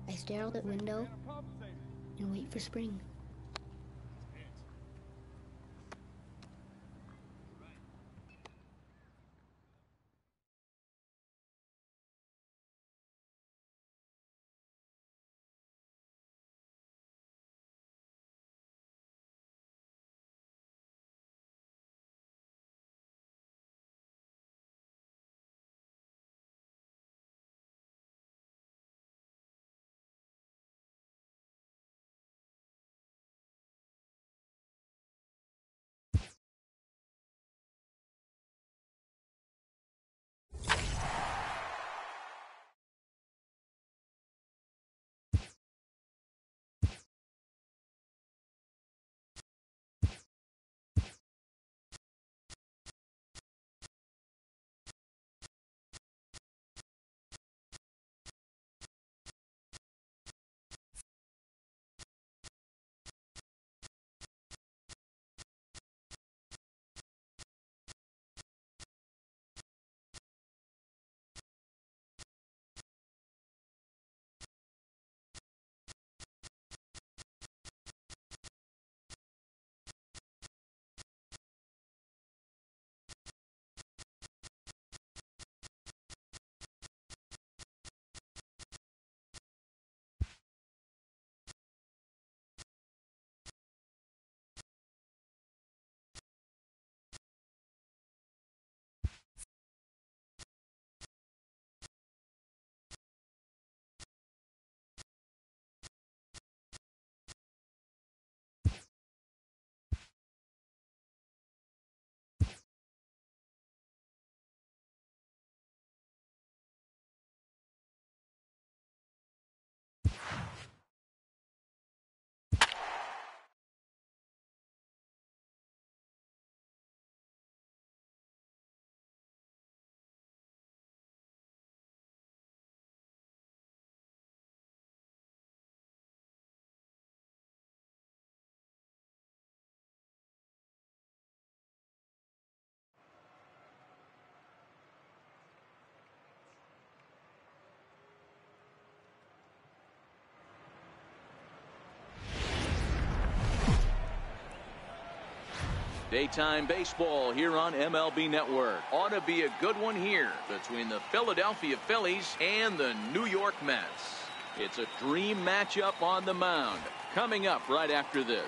I stare out that window and wait for spring. Daytime baseball here on MLB Network. Ought to be a good one here between the Philadelphia Phillies and the New York Mets. It's a dream matchup on the mound. Coming up right after this.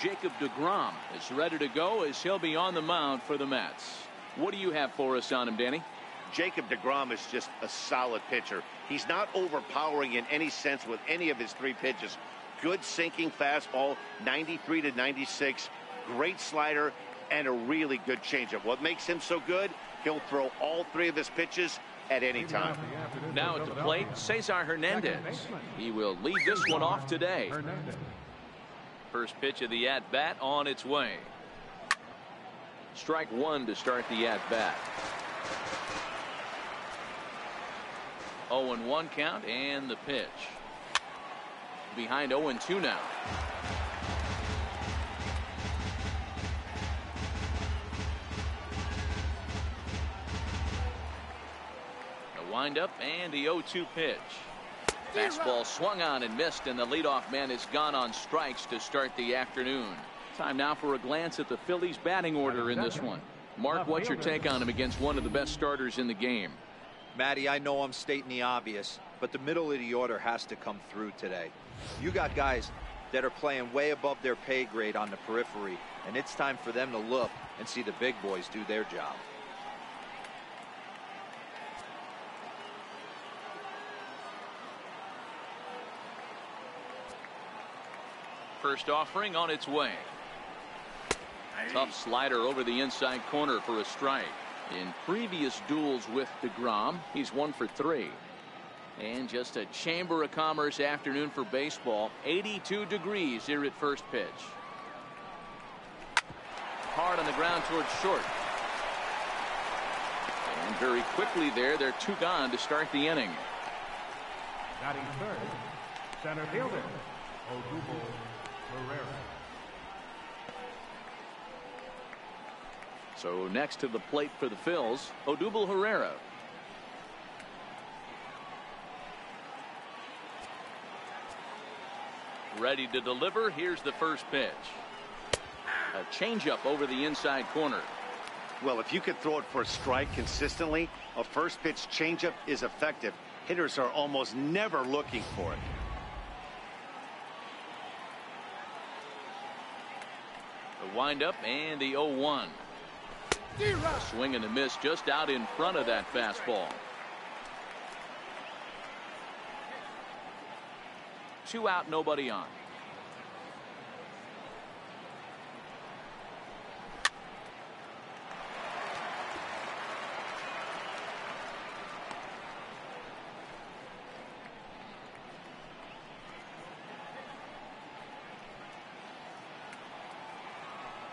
Jacob deGrom is ready to go as he'll be on the mound for the Mets. What do you have for us on him, Danny? Jacob deGrom is just a solid pitcher. He's not overpowering in any sense with any of his three pitches. Good sinking fastball, 93 to 96, great slider, and a really good changeup. What makes him so good? He'll throw all three of his pitches at any time. Now at the plate, Cesar Hernandez. He will lead this one off today. First pitch of the at-bat on its way. Strike one to start the at-bat. 0-1 count and the pitch. Behind 0-2 now. A windup and the 0-2 pitch. Fastball swung on and missed, and the leadoff man is gone on strikes to start the afternoon. Time now for a glance at the Phillies batting order in this one. Mark, what's your take on him against one of the best starters in the game? Matty, I know I'm stating the obvious, but the middle of the order has to come through today. You got guys that are playing way above their pay grade on the periphery, and it's time for them to look and see the big boys do their job. First offering on its way. Tough slider over the inside corner for a strike. In previous duels with deGrom, he's 1 for 3. And just a Chamber of Commerce afternoon for baseball. 82 degrees here at first pitch. Hard on the ground towards short. And very quickly they're 2 gone to start the inning. Batting third, center fielder, Odubel Herrera. So next to the plate for the Phils, Odubel Herrera. Ready to deliver. Here's the first pitch. A changeup over the inside corner. Well, if you could throw it for a strike consistently, a first pitch changeup is effective. Hitters are almost never looking for it. The windup and the 0-1. A swing and a miss just out in front of that fastball. 2 out, nobody on.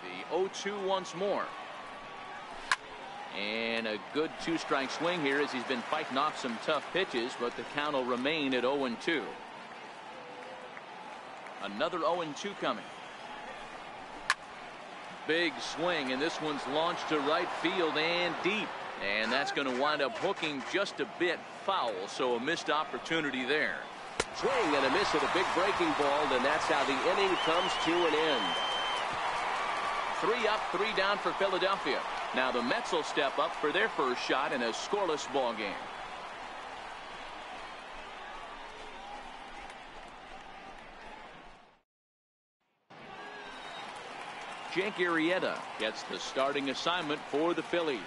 The 0-2 once more. And a good 2-strike swing here as he's been fighting off some tough pitches, but the count will remain at 0-2. Another 0-2 coming. Big swing, and this one's launched to right field and deep. And that's going to wind up hooking just a bit foul, so a missed opportunity there. Swing and a miss with a big breaking ball, and that's how the inning comes to an end. 3 up, 3 down for Philadelphia. Now the Mets will step up for their first shot in a scoreless ball game. Jake Arrieta gets the starting assignment for the Phillies.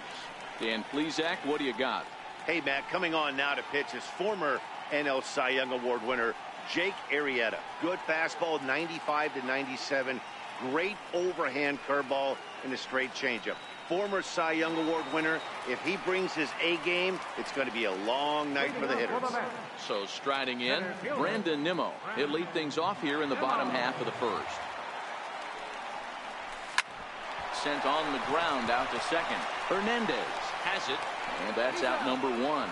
Dan Plesac, what do you got? Hey, Matt, coming on now to pitch is former NL Cy Young Award winner Jake Arrieta. Good fastball, 95 to 97. Great overhand curveball and a straight changeup. Former Cy Young Award winner. If he brings his A game, it's going to be a long night for the hitters. So striding in, Brandon Nimmo. He'll lead things off here in the bottom half of the first. Sent on the ground out to second. Hernandez has it, and that's out number 1.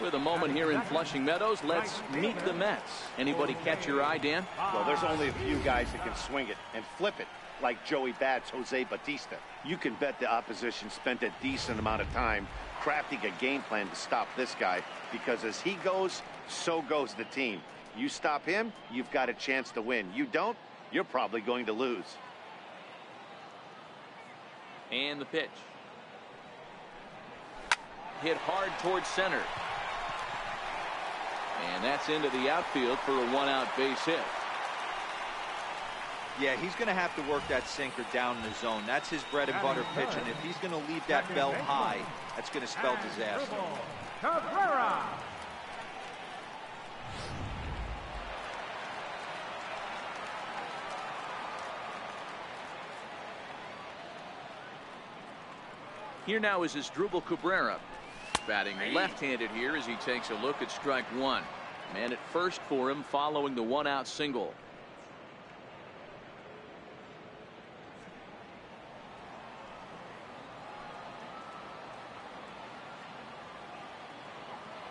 With a moment here in Flushing Meadows, let's meet the Mets. Anybody catch your eye, Dan? Well, there's only a few guys that can swing it and flip it, like Joey Bats, Jose Bautista. You can bet the opposition spent a decent amount of time crafting a game plan to stop this guy, because as he goes, so goes the team. You stop him, you've got a chance to win. You don't, you're probably going to lose. And the pitch. Hit hard towards center. And that's into the outfield for a 1-out base hit. Yeah, he's going to have to work that sinker down in the zone. That's his bread and butter pitch, and if he's going to leave that belt high, that's going to spell disaster. Cabrera. Here now is Asdrubal Cabrera. Batting left-handed here as he takes a look at strike 1. Man at first for him following the 1-out single.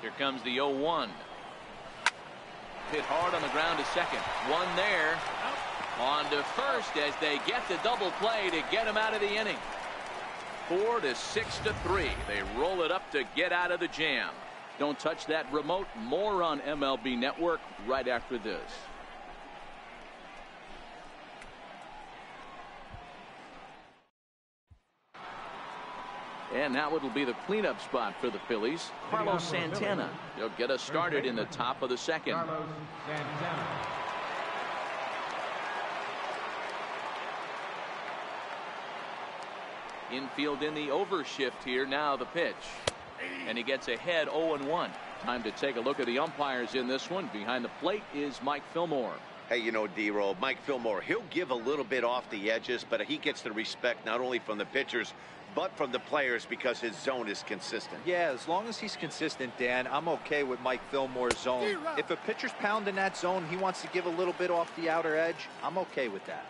Here comes the 0-1. Hit hard on the ground to second. One there. On to first as they get the double play to get him out of the inning. 4 to 6 to 3. They roll it up to get out of the jam. Don't touch that remote. More on MLB Network right after this. And now it'll be the cleanup spot for the Phillies. Carlos Santana. He'll get us started in the top of the second. Carlos Santana. Infield in the overshift here. Now the pitch. And he gets ahead 0-1. Time to take a look at the umpires in this one. Behind the plate is Mike Fillmore. Hey, you know, D-Roll, Mike Fillmore, he'll give a little bit off the edges, but he gets the respect not only from the pitchers, but from the players because his zone is consistent. Yeah, as long as he's consistent, Dan, I'm okay with Mike Fillmore's zone. If a pitcher's pounding that zone, he wants to give a little bit off the outer edge, I'm okay with that.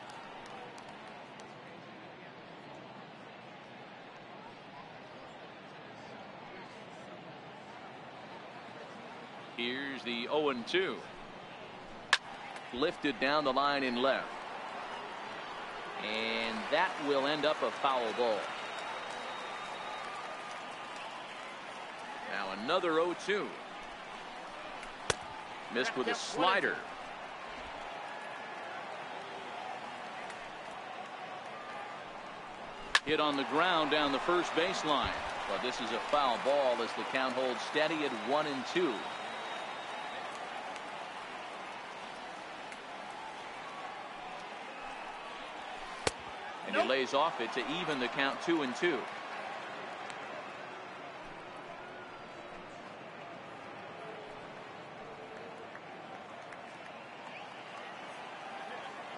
Here's the 0-2. Lifted down the line in left. And that will end up a foul ball. Now another 0-2. Missed with a slider. Hit on the ground down the first baseline. But this is a foul ball as the count holds steady at 1-2. And he lays off it to even the count 2-2.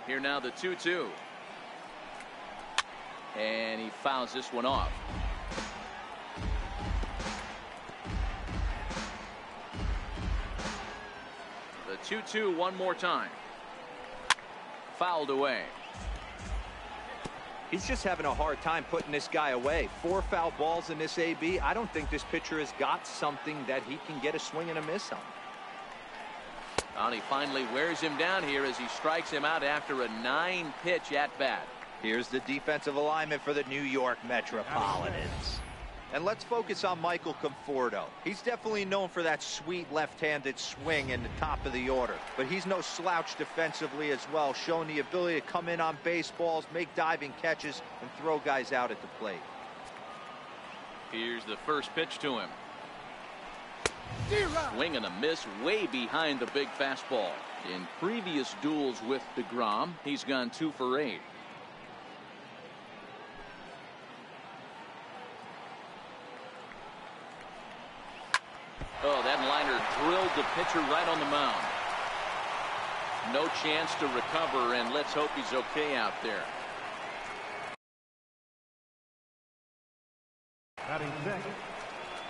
Here now the 2-2. And he fouls this one off. The 2-2 one more time. Fouled away. He's just having a hard time putting this guy away. 4 foul balls in this AB. I don't think this pitcher has got something that he can get a swing and a miss on. And he finally wears him down here as he strikes him out after a 9-pitch at bat. Here's the defensive alignment for the New York Metropolitans. And let's focus on Michael Conforto. He's definitely known for that sweet left-handed swing in the top of the order. But he's no slouch defensively as well, showing the ability to come in on baseballs, make diving catches, and throw guys out at the plate. Here's the first pitch to him. Swing and a miss way behind the big fastball. In previous duels with DeGrom, he's gone 2 for 8. Oh, that liner drilled the pitcher right on the mound. No chance to recover, and let's hope he's okay out there. Batting sixth,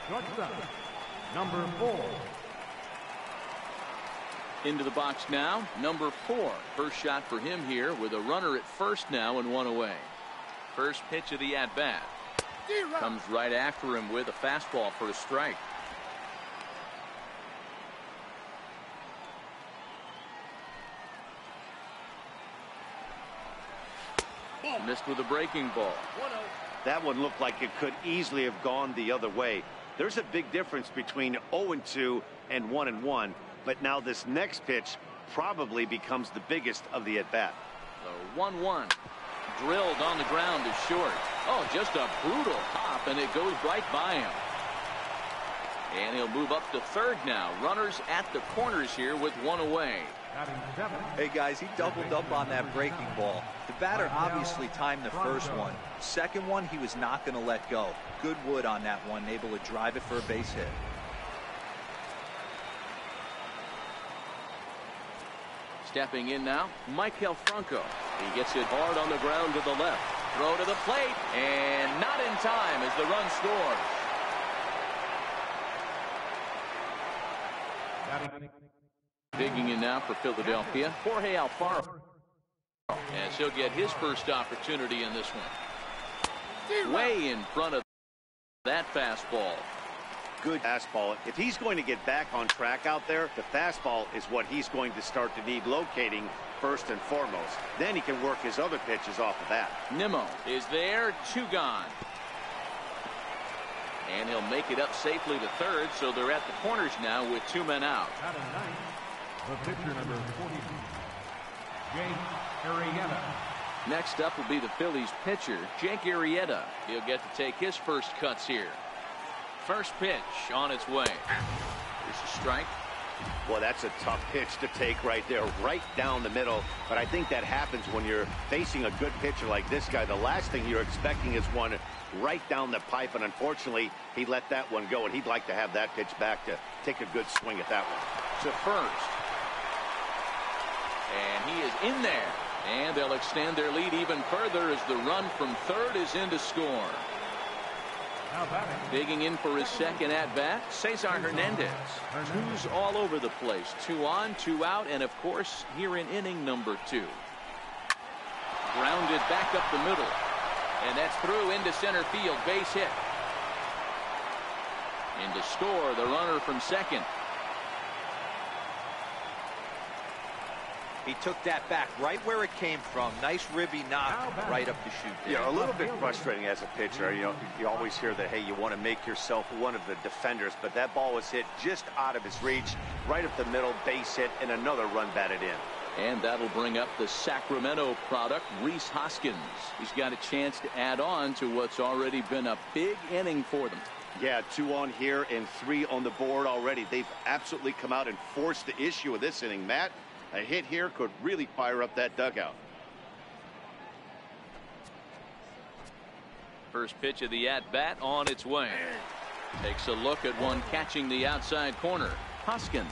shortstop, number 4. Into the box now, number 4. First shot for him here with a runner at first now and 1 away. First pitch of the at-bat. Comes right after him with a fastball for a strike. Missed with a breaking ball. That one looked like it could easily have gone the other way. There's a big difference between 0-2 and 1-1, but now this next pitch probably becomes the biggest of the at-bat. The 1-1 drilled on the ground is short. Oh, just a brutal hop, and it goes right by him. And he'll move up to third now. Runners at the corners here with 1 away. Hey guys, he doubled up on that breaking ball. The batter obviously timed the first one. Second one, he was not going to let go. Good wood on that one, able to drive it for a base hit. Stepping in now, Maikel Franco. He gets it hard on the ground to the left. Throw to the plate, and not in time as the run scores. Digging in now for Philadelphia, Jorge Alfaro. As he'll get his first opportunity in this one. Way in front of that fastball. Good fastball. If he's going to get back on track out there, the fastball is what he's going to start to need locating first and foremost. Then he can work his other pitches off of that. Nimmo is there, 2 gone. And he'll make it up safely to third, so they're at the corners now with 2 men out. The pitcher number 42, Jake Arrieta. Next up will be the Phillies pitcher, Jake Arrieta. He'll get to take his first cuts here. First pitch on its way. Here's a strike. Well, that's a tough pitch to take right there, right down the middle. But I think that happens when you're facing a good pitcher like this guy. The last thing you're expecting is one right down the pipe, and unfortunately, he let that one go, and he'd like to have that pitch back to take a good swing at that one. To first. And he is in there. And they'll extend their lead even further as the run from third is in to score. Digging in for his second at-bat, Cesar Hernandez. 2's all over the place. 2 on, 2 out, and of course, here in inning number 2. Grounded back up the middle. And that's through into center field. Base hit. And to score, the runner from second. He took that back right where it came from. Nice ribby knock right up the chute there. Yeah, a little bit frustrating as a pitcher. You know, you always hear that, hey, you want to make yourself one of the defenders, but that ball was hit just out of his reach, right up the middle, base hit, and another run batted in. And that'll bring up the Sacramento product, Rhys Hoskins. He's got a chance to add on to what's already been a big inning for them. Yeah, 2 on here and 3 on the board already. They've absolutely come out and forced the issue of this inning, Matt. A hit here could really fire up that dugout. First pitch of the at-bat on its way. Takes a look at one catching the outside corner. Hoskins,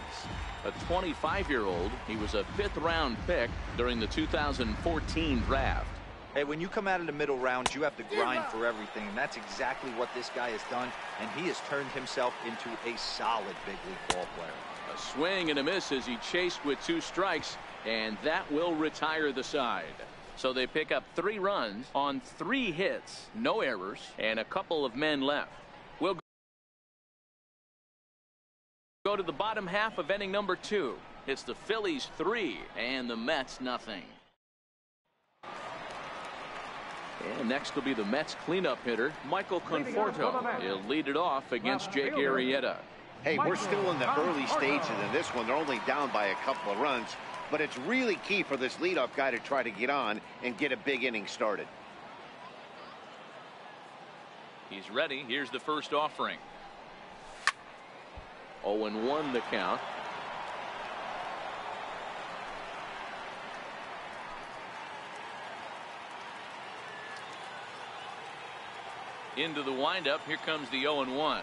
a 25-year-old. He was a 5th-round pick during the 2014 draft. Hey, when you come out of the middle rounds, you have to grind for everything, and that's exactly what this guy has done, and he has turned himself into a solid big league ball player. A swing and a miss as he chased with 2 strikes, and that will retire the side. So they pick up 3 runs on 3 hits, no errors, and a couple of men left. We'll go to the bottom half of inning number 2. It's the Phillies 3 and the Mets nothing. And next will be the Mets cleanup hitter, Michael Conforto. He'll lead it off against Jake Arrieta. Hey, we're still in the early stages in this one. They're only down by a couple of runs, but it's really key for this leadoff guy to try to get on and get a big inning started. He's ready. Here's the first offering. 0-1 the count. Into the windup. Here comes the 0-1.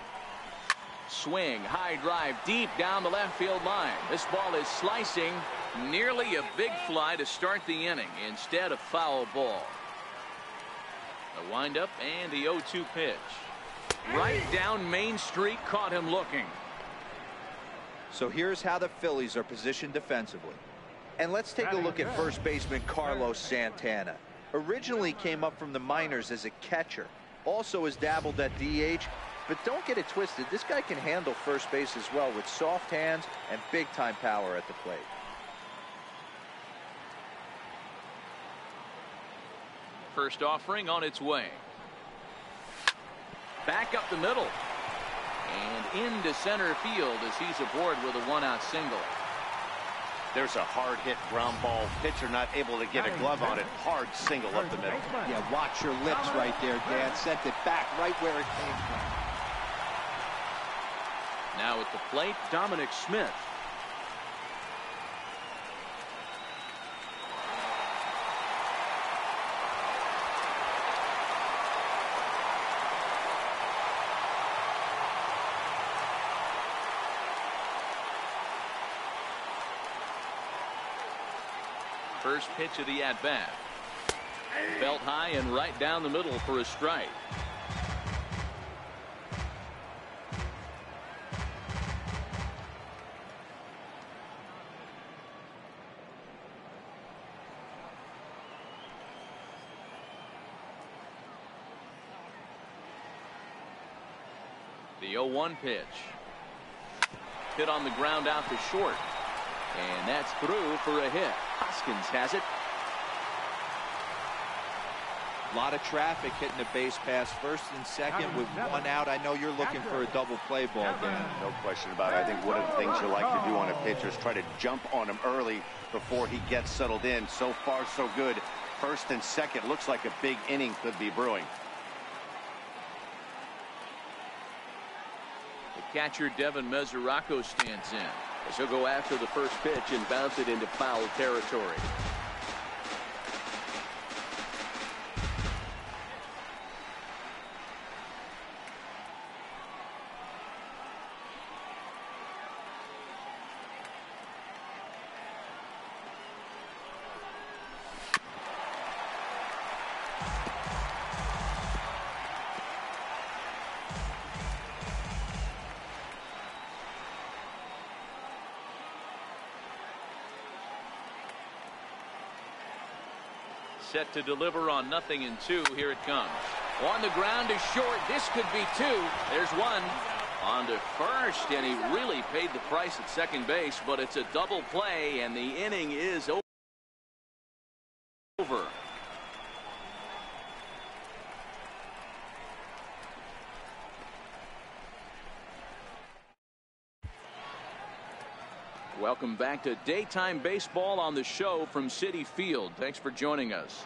Swing, high drive, deep down the left field line. This ball is slicing, nearly a big fly to start the inning. Instead, a foul ball. The windup and the 0-2 pitch. Right down Main Street, caught him looking. So here's how the Phillies are positioned defensively. And let's take a look at first baseman Carlos Santana. Originally came up from the minors as a catcher. Also has dabbled at DH. But don't get it twisted. This guy can handle first base as well with soft hands and big-time power at the plate. First offering on its way. Back up the middle. And into center field as he's aboard with a 1-out single. There's a hard hit ground ball. Pitcher not able to get a glove on it. Hard single up the middle. Yeah, watch your lips right there, Dan. Sent it back right where it came from. Now at the plate, Dominic Smith. First pitch of the at-bat. Belt high and right down the middle for a strike. The 0-1 pitch. Hit on the ground out to short. And that's through for a hit. Hoskins has it. A lot of traffic hitting the base pass first and second with 1 out. I know you're looking for a double play ball, Dan. No question about it. I think one of the things you like to do on a pitcher is try to jump on him early before he gets settled in. So far, so good. First and second. Looks like a big inning could be brewing. The catcher, Devin Mesoraco, stands in. As he'll go after the first pitch and bounce it into foul territory. Set to deliver on 0-2. Here it comes. On the ground is short. This could be 2. There's 1. On to first, and he really paid the price at second base, but it's a double play, and the inning is over. over. Welcome back to daytime baseball on the show from Citi Field. Thanks for joining us.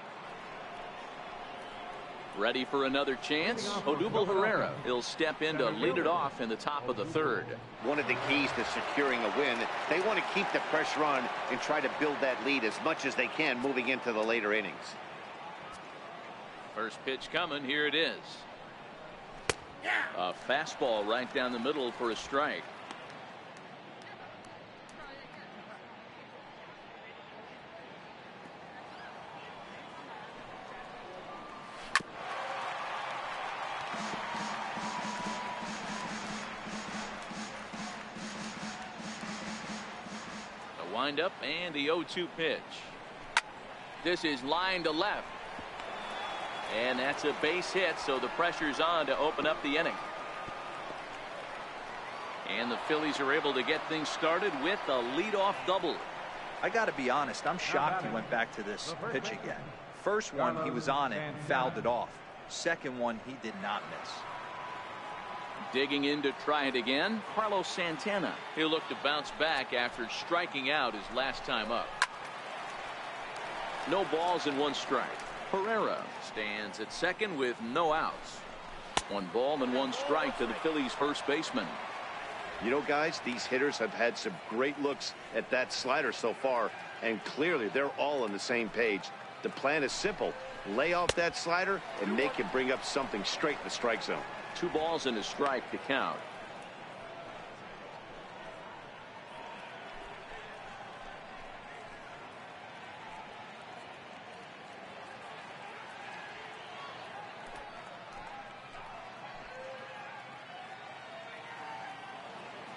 Ready for another chance? Odubel Herrera. He'll step in to lead it off in the top of the third. One of the keys to securing a win, they want to keep the pressure on and try to build that lead as much as they can moving into the later innings. First pitch coming. Here it is. A fastball right down the middle for a strike. Wind up and the 0-2 pitch. This is line to left. And that's a base hit, so the pressure's on to open up the inning. And the Phillies are able to get things started with a leadoff double. I got to be honest, I'm shocked he went back to this pitch again. First one, he was on it and fouled it off. Second one, he did not miss. Digging in to try it again, Carlos Santana. He'll look to bounce back after striking out his last time up. No balls and one strike. Herrera stands at second with no outs. 1 ball and 1 strike to the Phillies first baseman. You know, guys, these hitters have had some great looks at that slider so far, and clearly they're all on the same page. The plan is simple. Lay off that slider and make him bring up something straight in the strike zone. 2 balls and a strike to count.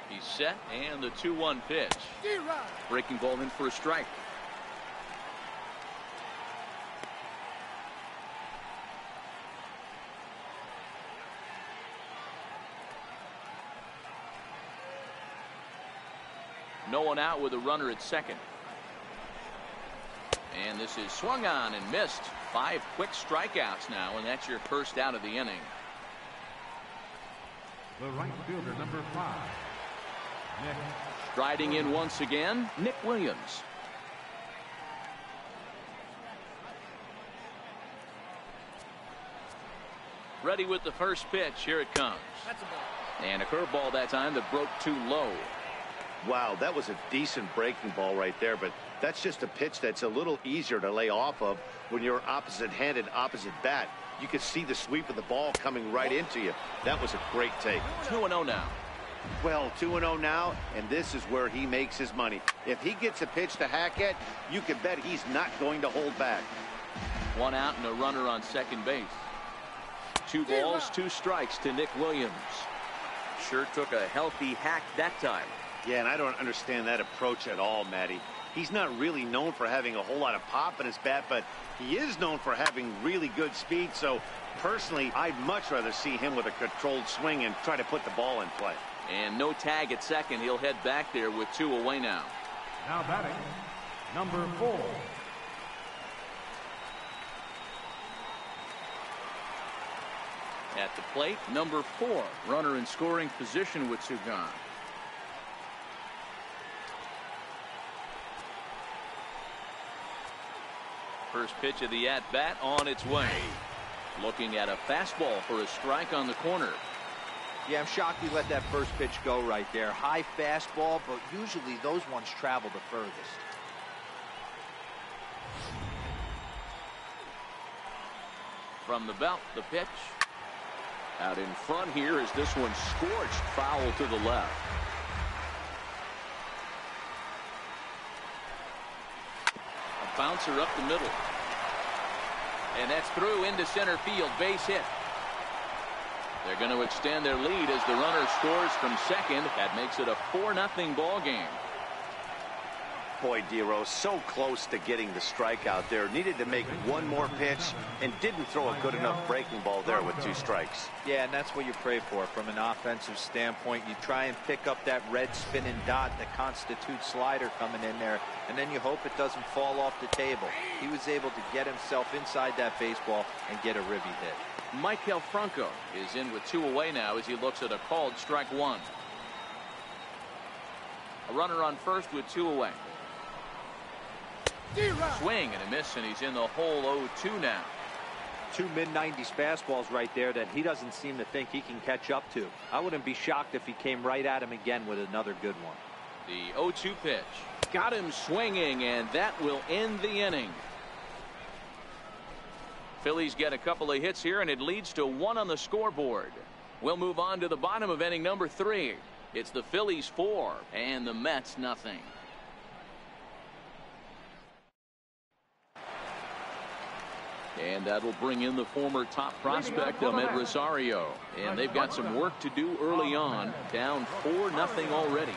He's set, and the 2-1 pitch. Breaking ball in for a strike. No one out with a runner at second. And this is swung on and missed. 5 quick strikeouts now, and that's your first out of the inning. The right fielder, number 5. Nick. Striding in once again, Nick Williams. Ready with the first pitch. Here it comes. That's a ball. And a curveball that time that broke too low. Wow, that was a decent breaking ball right there, but that's just a pitch that's a little easier to lay off of when you're opposite-handed, opposite bat. You could see the sweep of the ball coming right into you. That was a great take. 2-0 now. Well, 2-0 now, and this is where he makes his money. If he gets a pitch to hack at, you can bet he's not going to hold back. 1 out and a runner on second base. 2 balls, 2 strikes to Nick Williams. Sure took a healthy hack that time. Yeah, and I don't understand that approach at all, Matty. He's not really known for having a whole lot of pop in his bat, but he is known for having really good speed. So, personally, I'd much rather see him with a controlled swing and try to put the ball in play. And no tag at second. He'll head back there with 2 away now. Now batting, number 4. At the plate, number 4. Runner in scoring position with 2 gone. First pitch of the at-bat on its way. Looking at a fastball for a strike on the corner. Yeah, I'm shocked he let that first pitch go right there. High fastball, but usually those ones travel the furthest. From the belt, the pitch. Out in front here is this one scorched foul to the left. A bouncer up the middle. And that's through into center field. Base hit. They're going to extend their lead as the runner scores from second. That makes it a 4-0 ball game. Boy, Dero, so close to getting the strikeout there. Needed to make one more pitch and didn't throw a good enough breaking ball there with 2 strikes. Yeah, and that's what you pray for from an offensive standpoint. You try and pick up that red spinning dot that constitutes slider coming in there, and then you hope it doesn't fall off the table. He was able to get himself inside that baseball and get a ribby hit. Michael Franco is in with 2 away now as he looks at a called strike 1. A runner on first with 2 away. Swing and a miss, and he's in the hole 0-2 now. 2 mid-90s fastballs right there that he doesn't seem to think he can catch up to. I wouldn't be shocked if he came right at him again with another good one. The 0-2 pitch. Got him swinging, and that will end the inning. Phillies get a couple of hits here, and it leads to 1 on the scoreboard. We'll move on to the bottom of inning number 3. It's the Phillies 4 and the Mets nothing. And that'll bring in the former top prospect, Ahmed Rosario. And they've got some work to do early on. Down 4-0 already.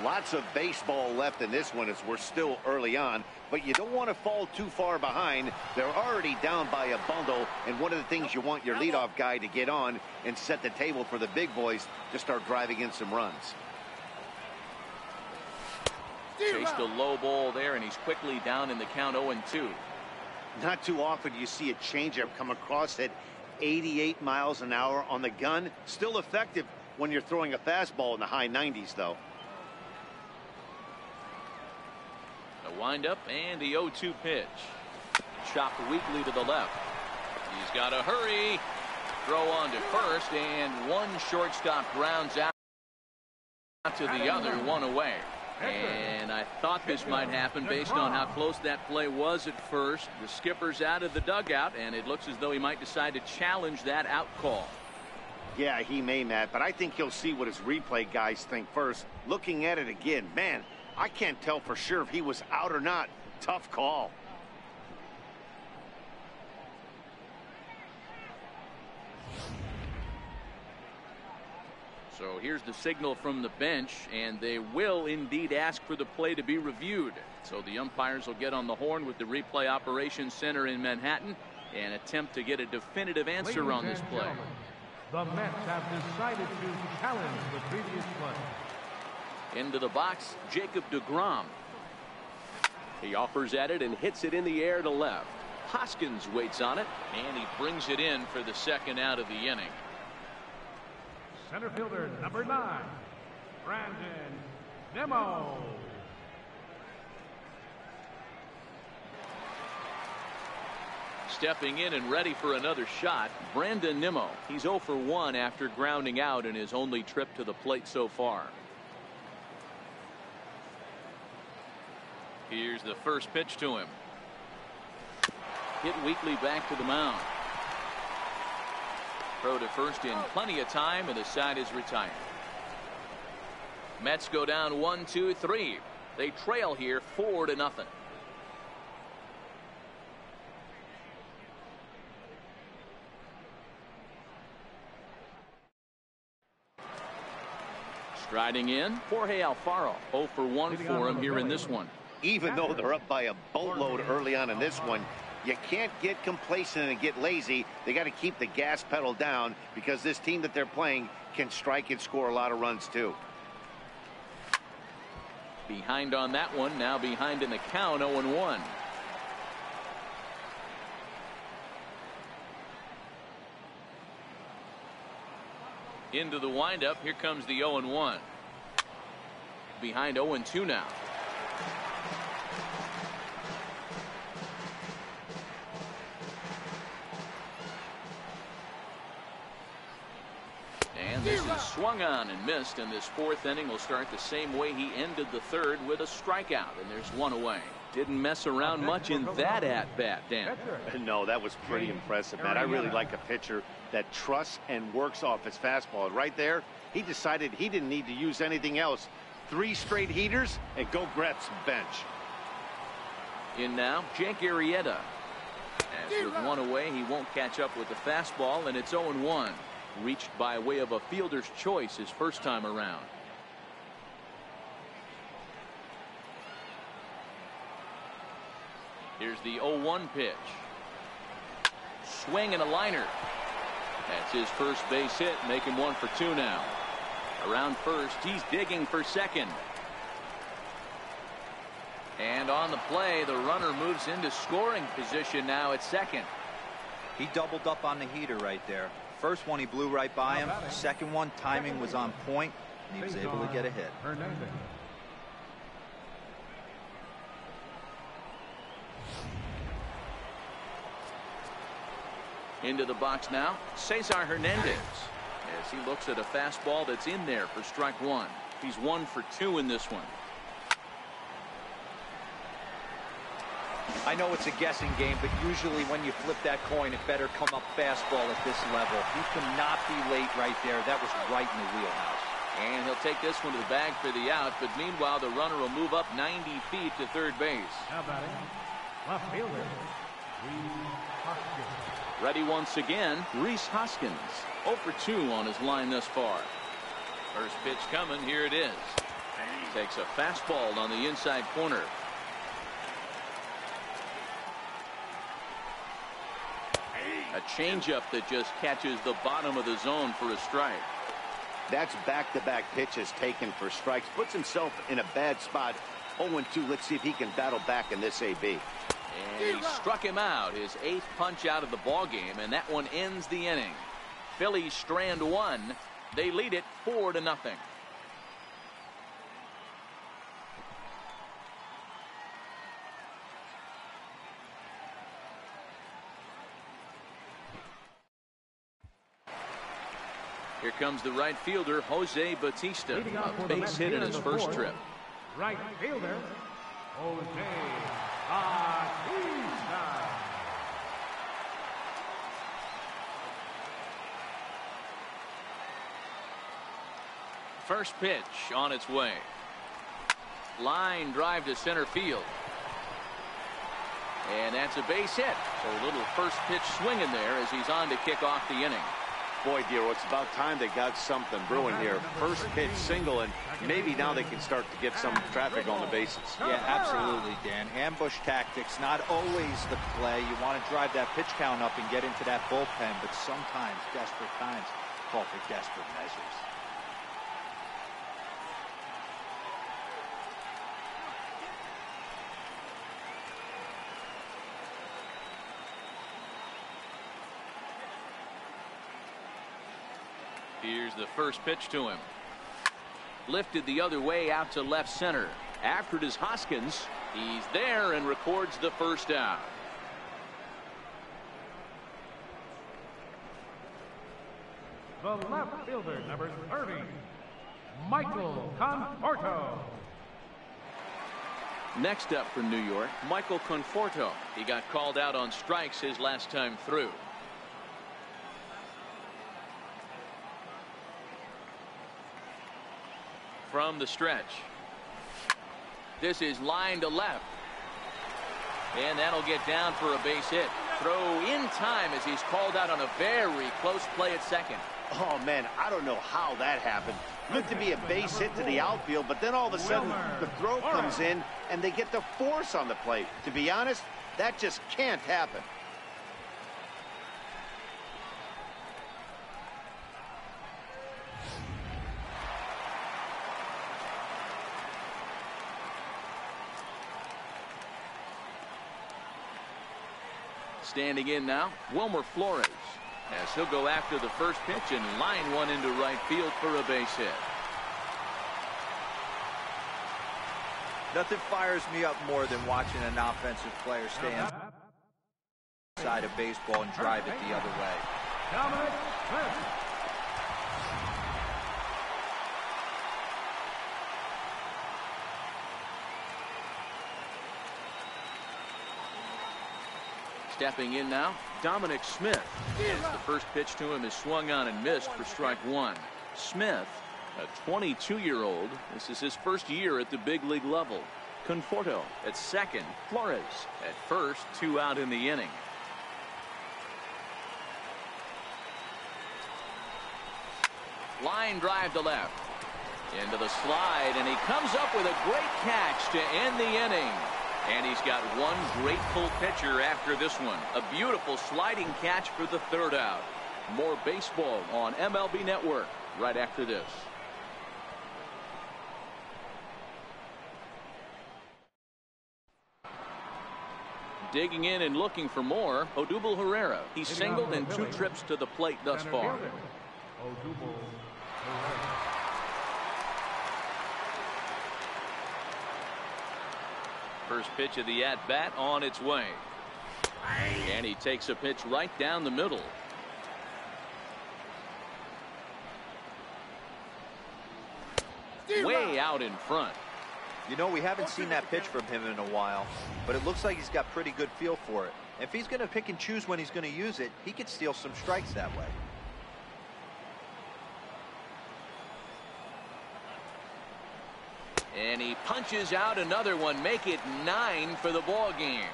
Lots of baseball left in this one as we're still early on. But you don't want to fall too far behind. They're already down by a bundle. And one of the things you want your leadoff guy to get on and set the table for the big boys to start driving in some runs. Chased a low ball there, and he's quickly down in the count 0-2. Not too often you see a changeup come across at 88 miles an hour on the gun. Still effective when you're throwing a fastball in the high 90s, though. The windup and the 0-2 pitch. Chopped weakly to the left. He's got to hurry. Throw on to first, and one shortstop grounds out to the other, 1 away. And I thought this might happen based on how close that play was at first. The skipper's out of the dugout, and it looks as though he might decide to challenge that out call. Yeah, he may, Matt, but I think he'll see what his replay guys think first. Looking at it again, man, I can't tell for sure if he was out or not. Tough call. So here's the signal from the bench, and they will indeed ask for the play to be reviewed. So the umpires will get on the horn with the replay operations center in Manhattan and attempt to get a definitive answer on this play. The Mets have decided to challenge the previous play. Into the box, Jacob deGrom. He offers at it and hits it in the air to left. Hoskins waits on it, and he brings it in for the second out of the inning. Center fielder number 9, Brandon Nimmo. Stepping in and ready for another shot, Brandon Nimmo. He's 0 for 1 after grounding out in his only trip to the plate so far. Here's the first pitch to him. Hit weakly back to the mound. Throw to first in plenty of time, and the side is retired. Mets go down 1-2-3. They trail here 4-0. Striding in, Jorge Alfaro. 0 for 1 for him here in this one. Even though they're up by a boatload early on in this one, you can't get complacent and get lazy. They got to keep the gas pedal down because this team that they're playing can strike and score a lot of runs too. Behind on that one, now behind in the count, 0-1. Into the windup, here comes the 0-1. Behind 0-2 now. And this is swung on and missed, and this fourth inning will start the same way he ended the third, with a strikeout, and there's 1 away. Didn't mess around much in that at-bat, Dan. No, that was pretty impressive, man. I really like a pitcher that trusts and works off his fastball. Right there, he decided he didn't need to use anything else. 3 straight heaters, and go grab some bench. In now, Jake Arrieta. As with 1 away, he won't catch up with the fastball, and it's 0-1. Reached by way of a fielder's choice his first time around. Here's the 0-1 pitch. Swing and a liner. That's his first base hit, make him 1 for 2 now. Around first, he's digging for second. And on the play, the runner moves into scoring position now at second. He doubled up on the heater right there. First one he blew right by him. Second one, timing was on point, and he was able to get a hit. Into the box now, Cesar Hernandez, as he looks at a fastball that's in there for strike 1. He's 1 for 2 in this one. I know it's a guessing game, but usually when you flip that coin, it better come up fastball at this level. He cannot be late right there. That was right in the wheelhouse. And he'll take this one to the bag for the out, but meanwhile, the runner will move up 90 feet to third base. How about it? Left fielder, Rhys Hoskins. Ready once again, Rhys Hoskins. 0 for 2 on his line thus far. First pitch coming, here it is. Takes a fastball on the inside corner. A changeup that just catches the bottom of the zone for a strike. That's back-to-back pitches taken for strikes. Puts himself in a bad spot. 0-2. Let's see if he can battle back in this AB. And he struck him out, his 8th punch out of the ball game, and that one ends the inning. Phillies strand 1. They lead it 4-0. Here comes the right fielder, Jose Bautista, a base hit in his first trip. Right fielder, Jose Bautista. First pitch on its way. Line drive to center field. And that's a base hit. So a little first pitch swing in there as he's on to kick off the inning. Boy, Dero, it's about time they got something brewing here. First pitch single, and maybe now they can start to get some traffic on the bases. Yeah, absolutely, Dan. Ambush tactics, not always the play. You want to drive that pitch count up and get into that bullpen, but sometimes desperate times call for desperate measures. Here's the first pitch to him. Lifted the other way out to left center. After it is Hoskins. He's there and records the first out. The left fielder, number 30, Michael Conforto. Next up for New York, Michael Conforto. He got called out on strikes his last time through. From the stretch. This is line to left. And that'll get down for a base hit. Throw in time as he's called out on a very close play at second. Oh, man, I don't know how that happened. Looked to be a base hit to the outfield, but then all of a sudden the throw comes in and they get the force on the plate. To be honest, that just can't happen. Standing in now, Wilmer Flores, as he'll go after the first pitch and line one into right field for a base hit. Nothing fires me up more than watching an offensive player stay inside a baseball and drive it the other way. Dominic Smith. Stepping in now, Dominic Smith. As the first pitch to him is swung on and missed for strike one. Smith, a 22-year-old. This is his first year at the big league level. Conforto at second. Flores at first. 2 out in the inning. Line drive to left. Into the slide, and he comes up with a great catch to end the inning. And he's got one grateful pitcher after this one. A beautiful sliding catch for the third out. More baseball on MLB Network right after this. Digging in and looking for more, Odubel Herrera. He's singled in 2 trips to the plate thus far. Odubel Herrera. First pitch of the at-bat on its way. And he takes a pitch right down the middle. Way out in front. You know, we haven't seen that pitch from him in a while, but it looks like he's got pretty good feel for it. If he's going to pick and choose when he's going to use it, he could steal some strikes that way. And he punches out another one, make it 9 for the ball game.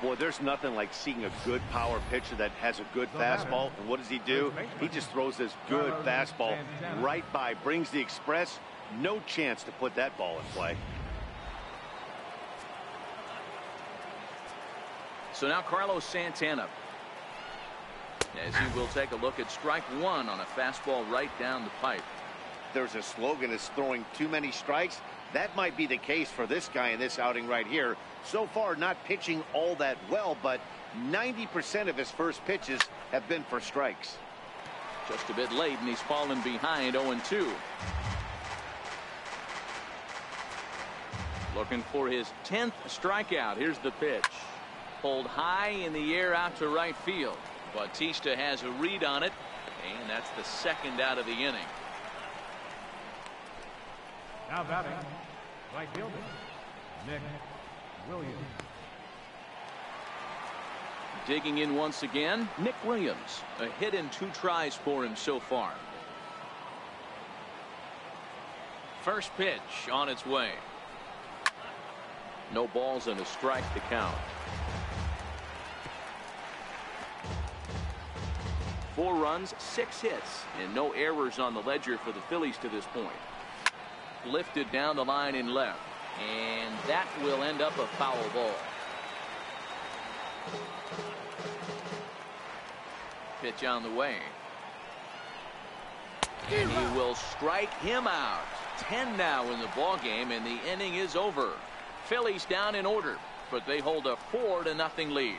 Boy, there's nothing like seeing a good power pitcher that has a good fastball. And what does he do? He just throws this good fastball right by, brings the express. No chance to put that ball in play. So now Carlos Santana, as he will take a look at strike 1 on a fastball right down the pipe. There's a slogan is throwing too many strikes. That might be the case for this guy in this outing right here. So far, not pitching all that well, but 90% of his first pitches have been for strikes. Just a bit late, and he's fallen behind 0-2. Looking for his 10th strikeout. Here's the pitch. Pulled high in the air out to right field. Bautista has a read on it, and that's the second out of the inning. Now batting, right fielder, Nick Williams. Digging in once again, Nick Williams. A hit in 2 tries for him so far. First pitch on its way. No balls and a strike to count. 4 runs, 6 hits, and no errors on the ledger for the Phillies to this point. Lifted down the line in left, and that will end up a foul ball. Pitch on the way. And he will strike him out. 10 now in the ball game, and the inning is over. Phillies down in order, but they hold a 4-0 lead.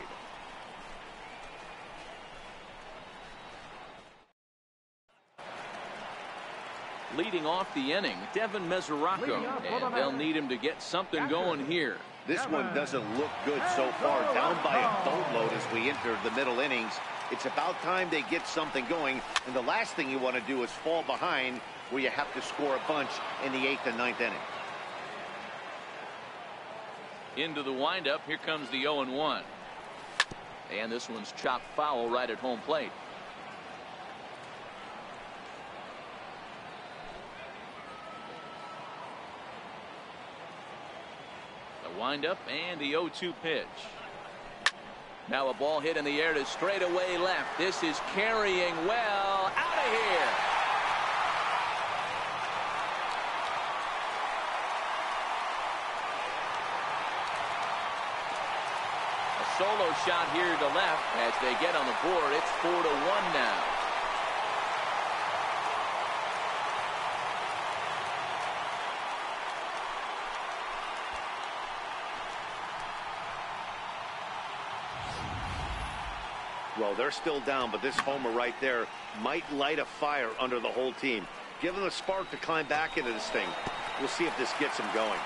Leading off the inning, Devin Mesoraco, and they'll need him to get something going here. This one doesn't look good so far. Down by a boatload as we enter the middle innings. It's about time they get something going, and the last thing you want to do is fall behind where you have to score a bunch in the 8th and 9th inning. Into the windup, here comes the 0-1. And this one's chopped foul right at home plate. Windup and the 0-2 pitch. Now a ball hit in the air to straightaway left. This is carrying well. Out of here. A solo shot here to left as they get on the board. It's 4-1 now. Well, they're still down, but this homer right there might light a fire under the whole team. Give them a spark to climb back into this thing. We'll see if this gets them going.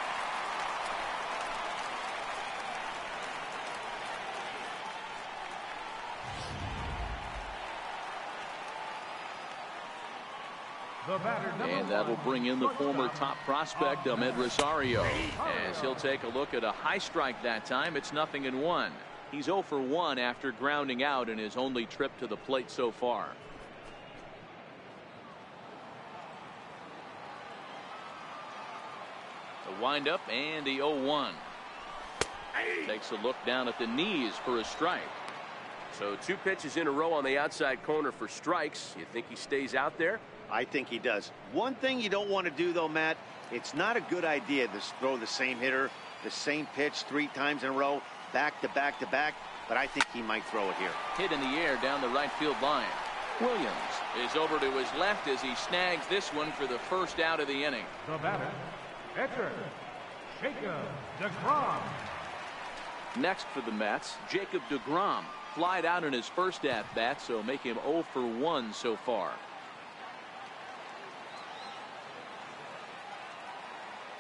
And that'll bring in the former top prospect, Ahmed Rosario, as he'll take a look at a high strike that time. It's 0-1. He's 0 for 1 after grounding out in his only trip to the plate so far. The windup and the 0-1. Takes a look down at the knees for a strike. So 2 pitches in a row on the outside corner for strikes. You think he stays out there? I think he does. One thing you don't want to do, though, Matt, it's not a good idea to throw the same hitter the same pitch 3 times in a row, back to back to back, but I think he might throw it here. Hit in the air down the right field line. Williams is over to his left as he snags this one for the first out of the inning. The batter, pitcher, Jacob deGrom. Next for the Mets, Jacob deGrom flied out in his first at-bat, so make him 0 for 1 so far.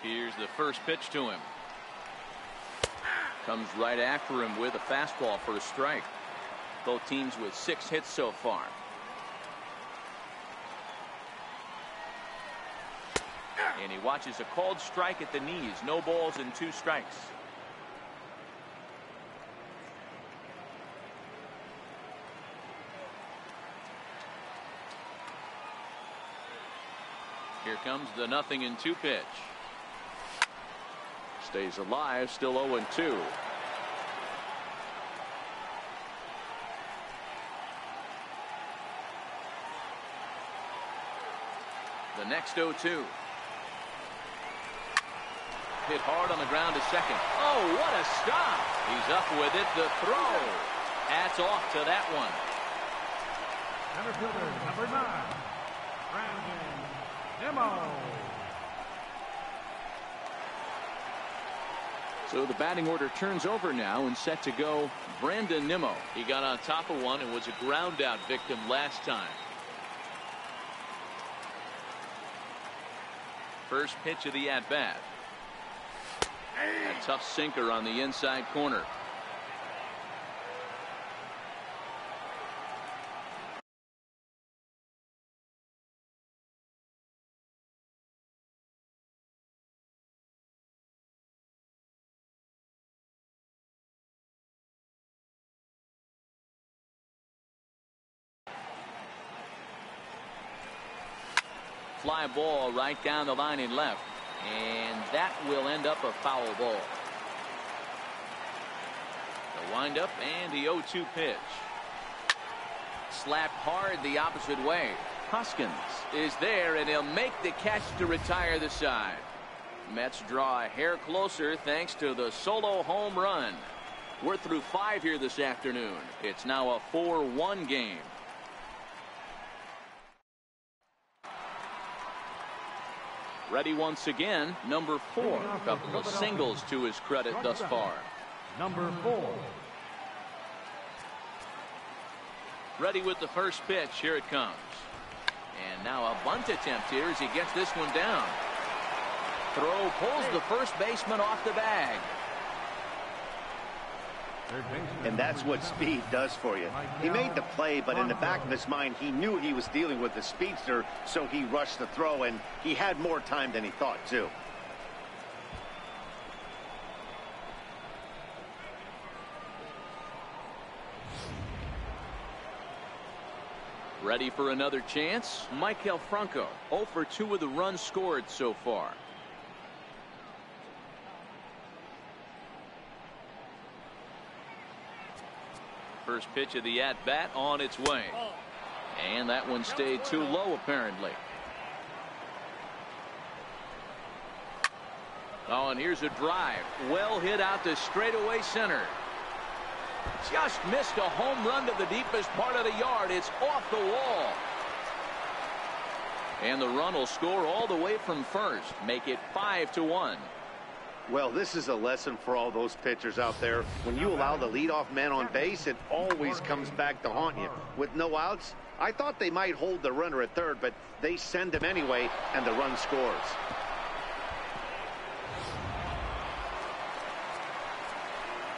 Here's the first pitch to him. Comes right after him with a fastball for a strike. Both teams with 6 hits so far. And he watches a called strike at the knees. No balls and 2 strikes. Here comes the 0-2 pitch. Stays alive, still 0-2. The next 0-2. Hit hard on the ground to second. Oh, what a stop. He's up with it. The throw. Hats off to that one. Center fielder, number 9, Brandon Nimmo. So the batting order turns over now and set to go Brandon Nimmo. He got on top of one and was a ground out victim last time. First pitch of the at bat. A tough sinker on the inside corner. Fly ball right down the line in left. And that will end up a foul ball. The windup and the 0-2 pitch. Slapped hard the opposite way. Hoskins is there and he'll make the catch to retire the side. Mets draw a hair closer thanks to the solo home run. We're through 5 here this afternoon. It's now a 4-1 game. Ready once again, number 4. A couple of singles to his credit thus far. Number 4. Ready with the first pitch. Here it comes. And now a bunt attempt here as he gets this one down. Throw pulls the first baseman off the bag. And that's what speed does for you. He made the play, but in the back of his mind, he knew he was dealing with the speedster, so he rushed the throw, and he had more time than he thought, too. Ready for another chance? Maikel Franco, 0 for 2 with the runs scored so far. First pitch of the at-bat on its way. And that one stayed too low, apparently. Oh, and here's a drive. Well hit out to straightaway center. Just missed a home run to the deepest part of the yard. It's off the wall. And the run will score all the way from first. Make it 5-1. Well, this is a lesson for all those pitchers out there. When you allow the leadoff man on base, it always comes back to haunt you. With no outs, I thought they might hold the runner at third, but they send him anyway, and the run scores.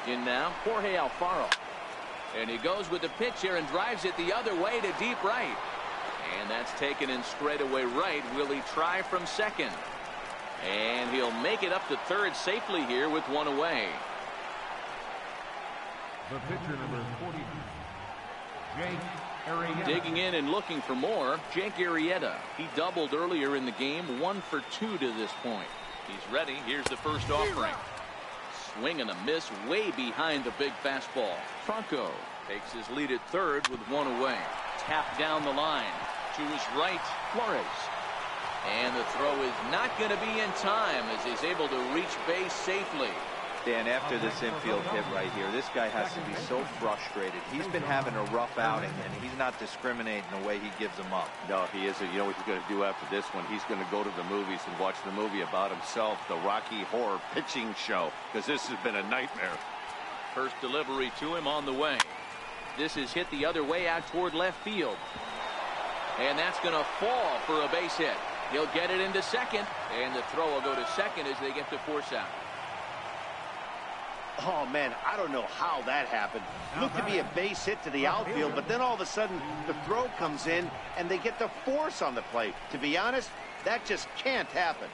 In now, Jorge Alfaro. And he goes with the pitch here and drives it the other way to deep right. And that's taken in straightaway right. Will he try from second? And he'll make it up to third safely here with one away. The pitcher, number 40, Jake Arrieta. Digging in and looking for more, Jake Arrieta. He doubled earlier in the game, 1 for 2 to this point. He's ready. Here's the first offering. Swing and a miss way behind the big fastball. Franco takes his lead at third with one away. Tap down the line. To his right, Flores. And the throw is not going to be in time as he's able to reach base safely. Dan, after this infield hit right here, this guy has to be so frustrated. He's been having a rough outing, and he's not discriminating the way he gives them up. No, he isn't. You know what he's going to do after this one? He's going to go to the movies and watch the movie about himself, the Rocky Horror Pitching Show, because this has been a nightmare. First delivery to him on the way. This is hit the other way out toward left field. And that's going to fall for a base hit. He'll get it into second, and the throw will go to second as they get to force out. Oh, man, I don't know how that happened. Looked to be a base hit to the outfield, but then all of a sudden the throw comes in and they get the force on the play. To be honest, that just can't happen.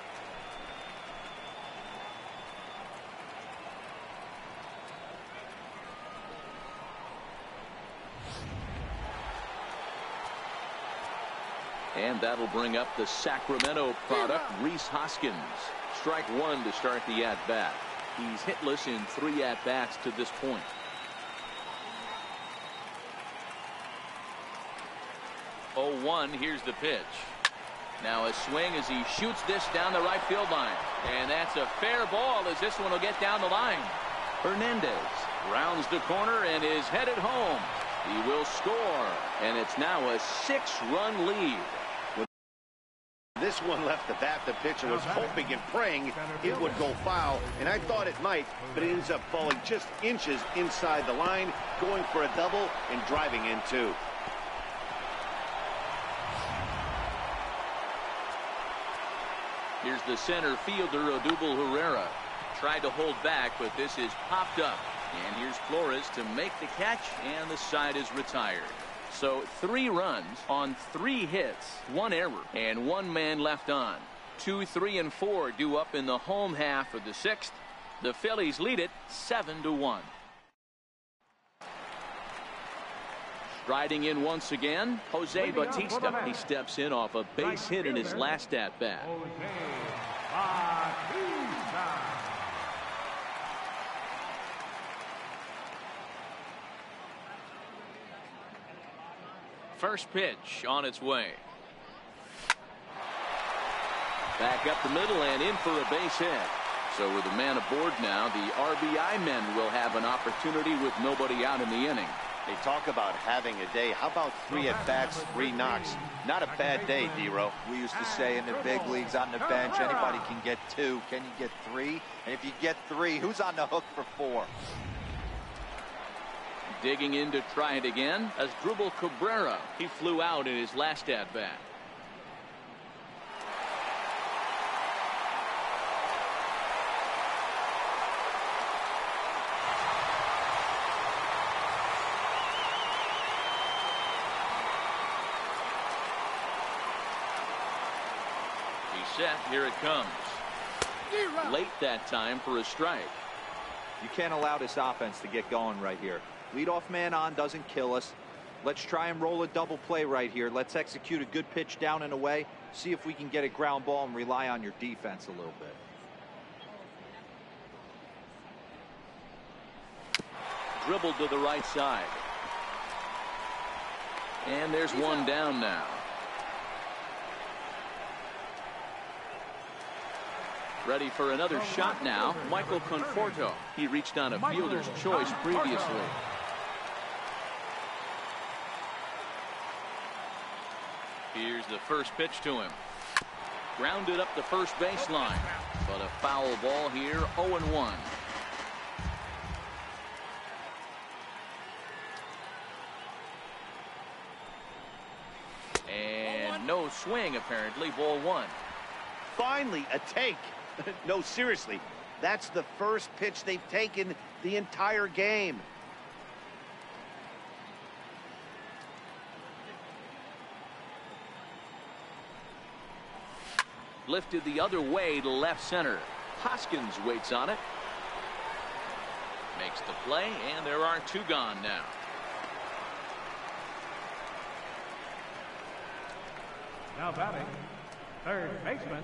And that'll bring up the Sacramento product, Rhys Hoskins. Strike one to start the at-bat. He's hitless in 3 at-bats to this point. Oh, 1, here's the pitch. Now a swing as he shoots this down the right field line. And that's a fair ball as this one will get down the line. Hernandez rounds the corner and is headed home. He will score. And it's now a 6-run lead. This one left the bat. The pitcher was hoping and praying it would go foul, and I thought it might, but it ends up falling just inches inside the line, going for a double and driving in two. Here's the center fielder, Odubel Herrera. Tried to hold back, but this is popped up. And here's Flores to make the catch, and the side is retired. So 3 runs on 3 hits, 1 error, and 1 man left on. 2, 3, and 4 due up in the home half of the 6th. The Phillies lead it 7-1. Striding in once again, Jose Bautista. He steps in off a base hit in his last at-bat. First pitch on its way. Back up the middle and in for a base hit. So with a man aboard now, the RBI men will have an opportunity with nobody out in the inning. They talk about having a day. How about 3 at-bats, 3 knocks? Not a bad day, D-Row. We used to say in the big leagues on the bench, anybody can get 2. Can you get 3? And if you get 3, who's on the hook for 4? Digging in to try it again as Dribble Cabrera. He flew out in his last at-bat. He's set. Here it comes. Late that time for a strike. You can't allow this offense to get going right here. Leadoff man on doesn't kill us. Let's try and roll a double play right here. Let's execute a good pitch down and away. See if we can get a ground ball and rely on your defense a little bit. Dribbled to the right side. And there's one down now. Ready for another shot now, Michael Conforto. He reached on a fielder's choice previously. Here's the first pitch to him. Grounded up the first baseline. But a foul ball here, 0-1. And no swing apparently, ball 1. Finally, a take. No, seriously, that's the first pitch they've taken the entire game. Lifted the other way to left center. Hoskins waits on it. Makes the play, and there are 2 gone now. Now batting, third baseman,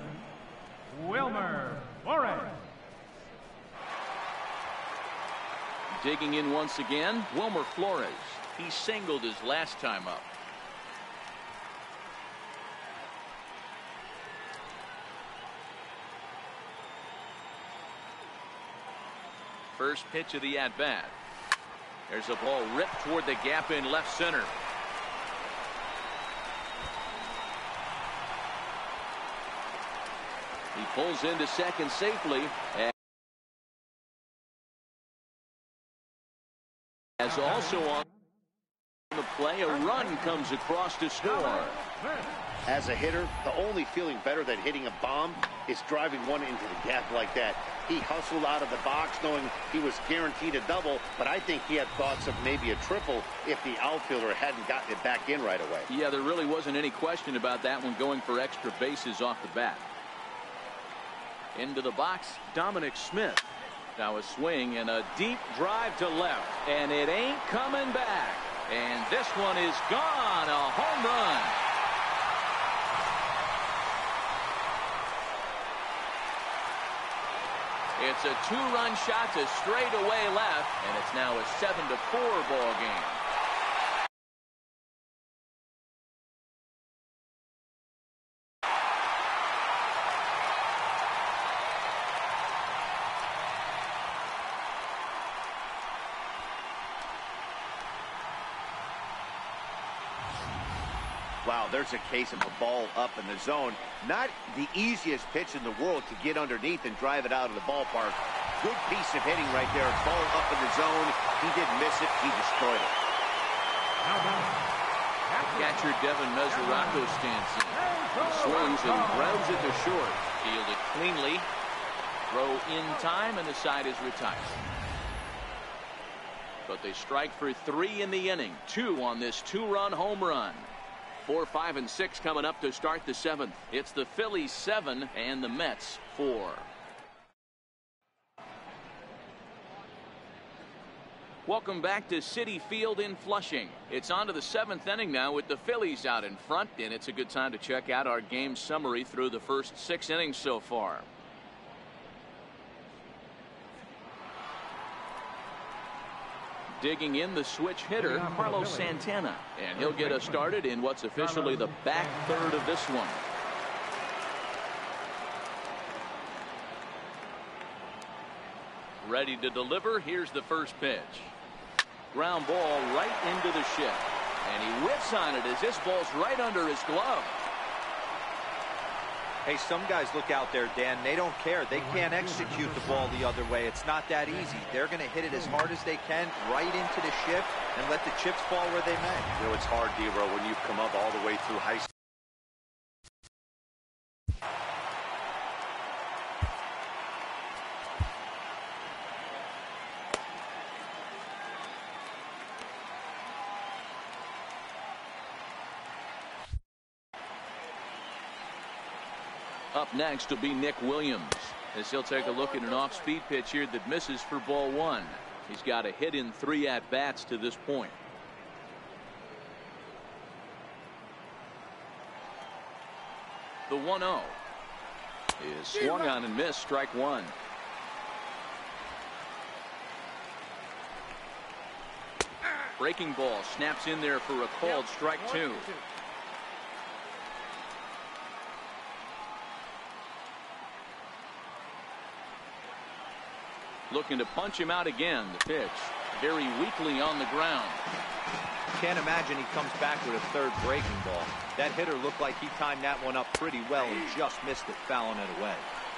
Wilmer Flores. Digging in once again, Wilmer Flores. He singled his last time up. First pitch of the at-bat. There's a ball ripped toward the gap in left center. He pulls into second safely. As also on the play, a run comes across to score. As a hitter, the only feeling better than hitting a bomb is driving one into the gap like that. He hustled out of the box knowing he was guaranteed a double, but I think he had thoughts of maybe a triple if the outfielder hadn't gotten it back in right away. Yeah, there really wasn't any question about that one, going for extra bases off the bat. Into the box, Dominic Smith. Now a swing and a deep drive to left, and it ain't coming back. And this one is gone, a home run. It's a two-run shot to straightaway left, and it's now a 7-4 ball game. Wow, there's a case of a ball up in the zone. Not the easiest pitch in the world to get underneath and drive it out of the ballpark. Good piece of hitting right there. Ball up in the zone. He didn't miss it. He destroyed it. Catcher Devin Mesoraco stands in. He swings and grounds it to short. Fielded cleanly. Throw in time, and the side is retired. But they strike for 3 in the inning. 2 on this 2-run home run. 4, 5, and 6 coming up to start the 7th. It's the Phillies 7 and the Mets 4. Welcome back to Citi Field in Flushing. It's on to the 7th inning now with the Phillies out in front, and it's a good time to check out our game summary through the first 6 innings so far. Digging in, the switch hitter, Carlos Santana. And he'll get us started in what's officially the back third of this one. Ready to deliver. Here's the first pitch. Ground ball right into the shift. And he whips on it as this ball's right under his glove. Hey, some guys look out there, Dan. They don't care. They can't execute the ball the other way. It's not that easy. They're going to hit it as hard as they can right into the shift and let the chips fall where they may. You know, it's hard, D-Row, when you've come up all the way through high school. Up next will be Nick Williams, as he'll take a look at an off-speed pitch here that misses for ball 1. He's got a hit in 3 at-bats to this point. The 1-0 is swung on and missed, strike 1. Breaking ball snaps in there for a called strike 2. Looking to punch him out again. The pitch very weakly on the ground. Can't imagine he comes back with a third breaking ball. That hitter looked like he timed that one up pretty well and just missed it, fouling it away.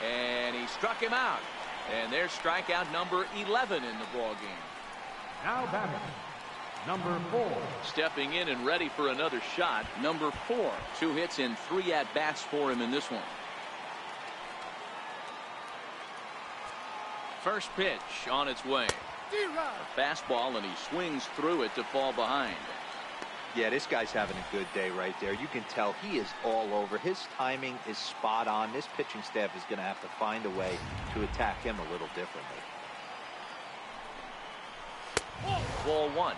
And he struck him out. And there's strikeout number 11 in the ball game. Now batting, number 4. Stepping in and ready for another shot, number 4. 2 hits and 3 at-bats for him in this one. First pitch on its way. A fastball, and he swings through it to fall behind. Yeah, this guy's having a good day right there. You can tell he is all over. His timing is spot on. This pitching staff is going to have to find a way to attack him a little differently. Ball 1.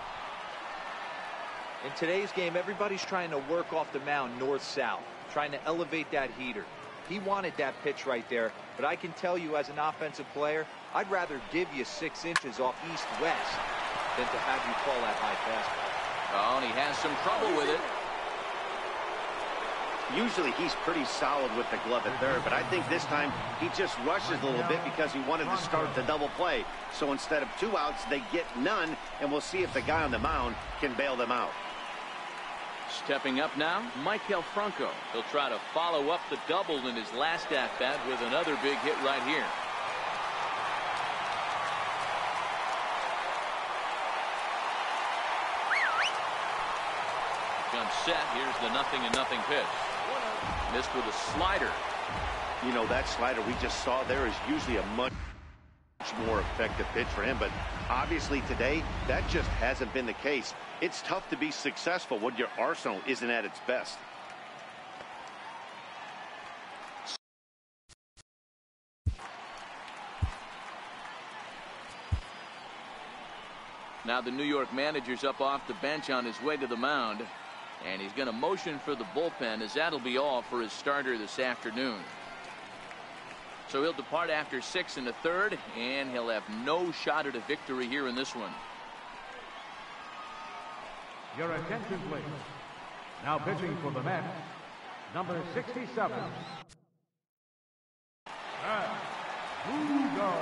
In today's game, everybody's trying to work off the mound north-south, trying to elevate that heater. He wanted that pitch right there, but I can tell you as an offensive player, I'd rather give you 6 inches off east-west than to have you call that high fastball. Oh, and he has some trouble with it. Usually he's pretty solid with the glove at third, but I think this time he just rushes a little bit because he wanted to start the double play. So instead of 2 outs, they get none, and we'll see if the guy on the mound can bail them out. Stepping up now, Maikel Franco. He'll try to follow up the double in his last at-bat with another big hit right here. Comes set. Here's the 0-0 pitch. Missed with a slider. You know, that slider we just saw there is usually a much more effective pitch for him, but obviously today that just hasn't been the case. It's tough to be successful when your arsenal isn't at its best. Now the New York manager's up off the bench on his way to the mound, and he's going to motion for the bullpen, as that'll be all for his starter this afternoon. So he'll depart after 6 1/3, and he'll have no shot at a victory here in this one. Your attention, please. Now pitching for the Mets, number 67. Lugo.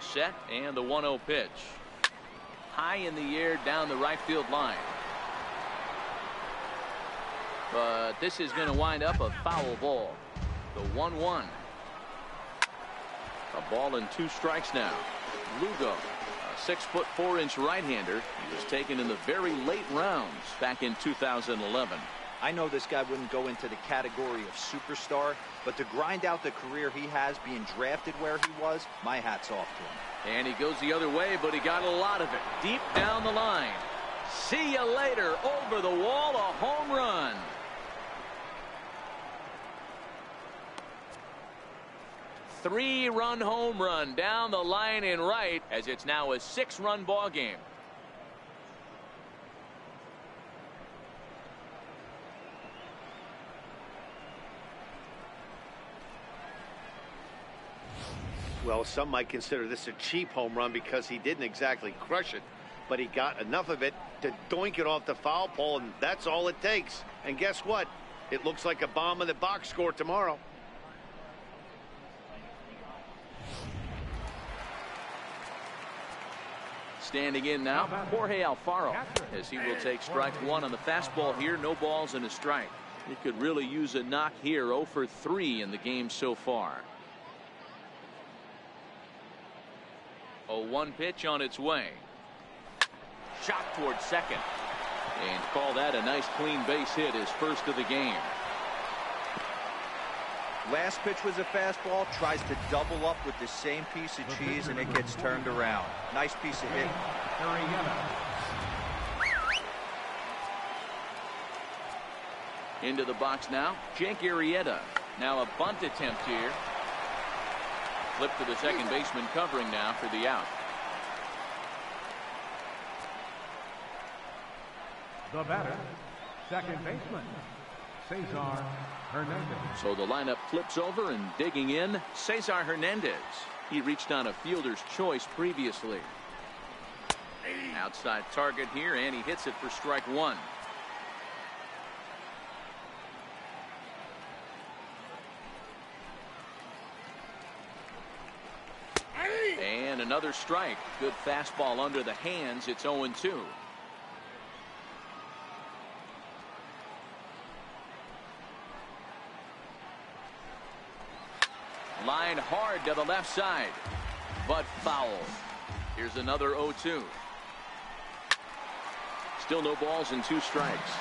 Set and the 1-0 pitch. High in the air down the right field line. But this is going to wind up a foul ball. The 1-1. A ball and 2 strikes now. Lugo, a 6'4" right-hander. He was taken in the very late rounds back in 2011. I know this guy wouldn't go into the category of superstar, but to grind out the career he has being drafted where he was, my hat's off to him. And he goes the other way, but he got a lot of it deep down the line. See you later. Over the wall, a home run. Three-run home run down the line in right, as it's now a 6-run ball game. Well, some might consider this a cheap home run because he didn't exactly crush it, but he got enough of it to doink it off the foul pole, and that's all it takes. And guess what? It looks like a bomb in the box score tomorrow. Standing in now, Jorge Alfaro, as he will take strike 1 on the fastball here. No balls and a strike. He could really use a knock here. 0 for 3 in the game so far. 0-1 pitch on its way. Shot towards second. And call that a nice clean base hit, his first of the game. Last pitch was a fastball, tries to double up with the same piece of cheese, and it gets turned around. Nice piece of hit. Into the box now, Jake Arrieta. Now a bunt attempt here. Flip to the second baseman covering now for the out. The batter, second baseman, Cesar Hernandez. So the lineup flips over, and digging in, Cesar Hernandez. He reached on a fielder's choice previously. Outside target here, and he hits it for strike 1. And another strike. Good fastball under the hands. It's 0-2. Line hard to the left side, but foul. Here's another 0-2. Still no balls and 2 strikes.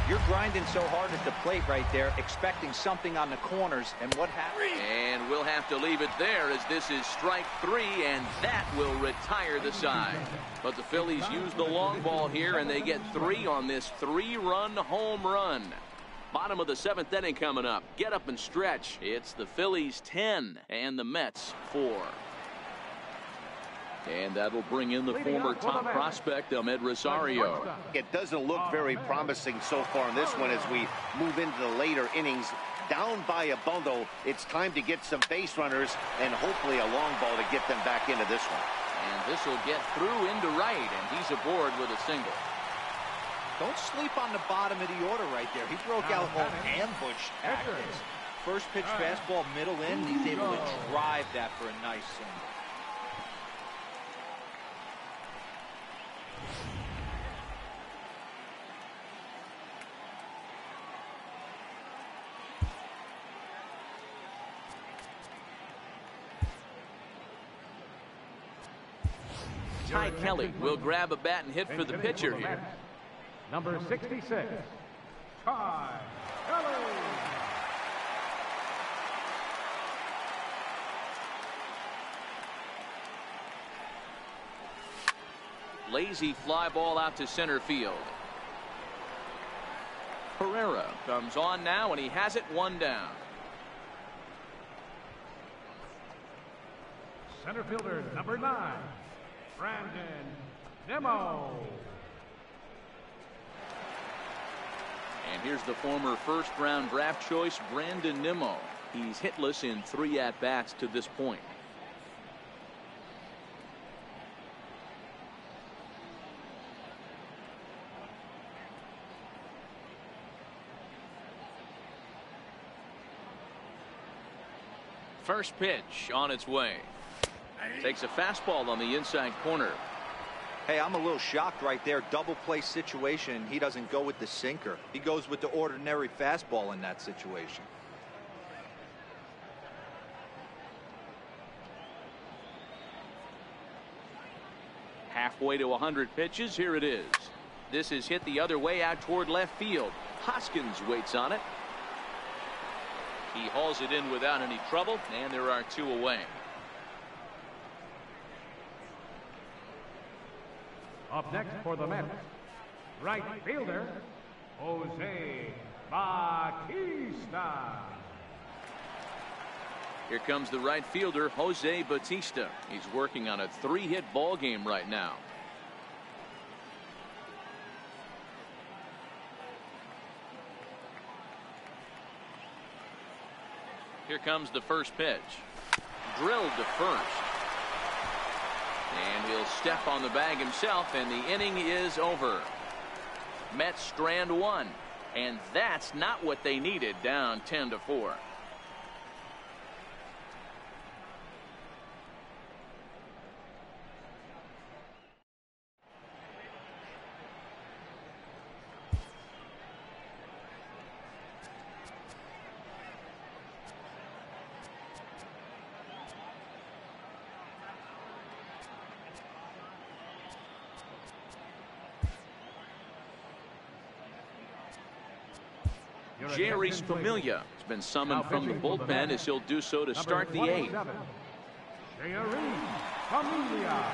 You're grinding so hard at the plate right there, expecting something on the corners, and what happened? And we'll have to leave it there, as this is strike 3, and that will retire the side. But the Phillies use the long ball here, and they get 3 on this 3-run home run. Bottom of the 7th inning coming up. Get up and stretch. It's the Phillies 10 and the Mets 4. And that'll bring in the former top prospect, Ahmed Rosario. It doesn't look very promising so far in this one as we move into the later innings. Down by a bundle, it's time to get some base runners and hopefully a long ball to get them back into this one. And this will get through into right, and he's aboard with a single. Don't sleep on the bottom of the order right there. He broke out an ambush tactics. First pitch fastball middle in, he's able to drive that for a nice single. Ty Kelly will grab a bat and hit for the pitcher here. Number 66, Ty Kelly. Lazy fly ball out to center field. Pereira comes on now, and he has it 1 down. Center fielder, number 9, Brandon Nimmo. And here's the former first-round draft choice, Brandon Nimmo. He's hitless in 3 at-bats to this point. First pitch on its way. Takes a fastball on the inside corner. Hey, I'm a little shocked right there. Double play situation. He doesn't go with the sinker. He goes with the ordinary fastball in that situation. Halfway to 100 pitches. Here it is. This is hit the other way out toward left field. Hoskins waits on it. He hauls it in without any trouble, and there are 2 away. Up next for the Mets, right fielder, Jose Bautista. Here comes the right fielder, Jose Bautista. He's working on a 3-hit ball game right now. Here comes the first pitch. Drilled to first. And he'll step on the bag himself, and the inning is over. Mets strand 1. And that's not what they needed, down 10-4. Jerry Familia has been summoned from the bullpen as he'll do so to start the 8th. Jerry Familia.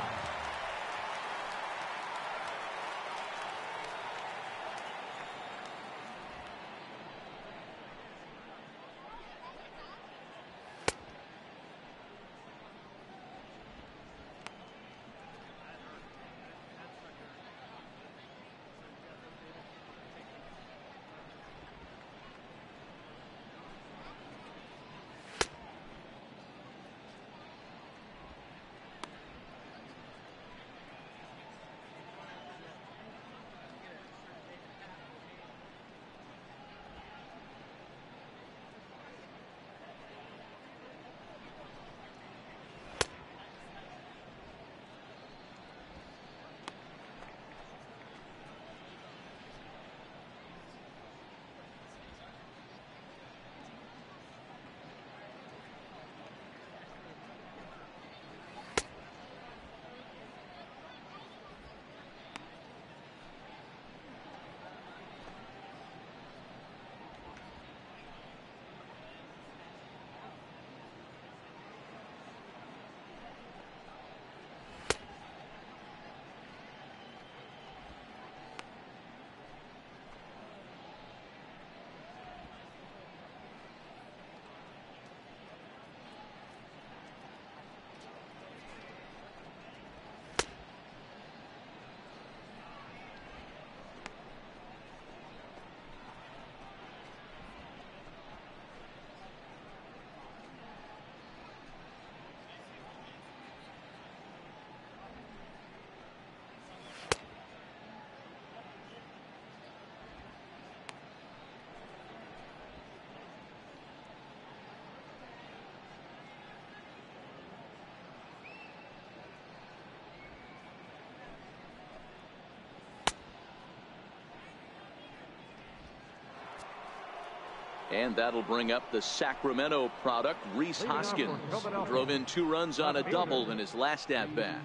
And that'll bring up the Sacramento product, Rhys Hoskins, who drove in 2 runs on a double in his last at-bat.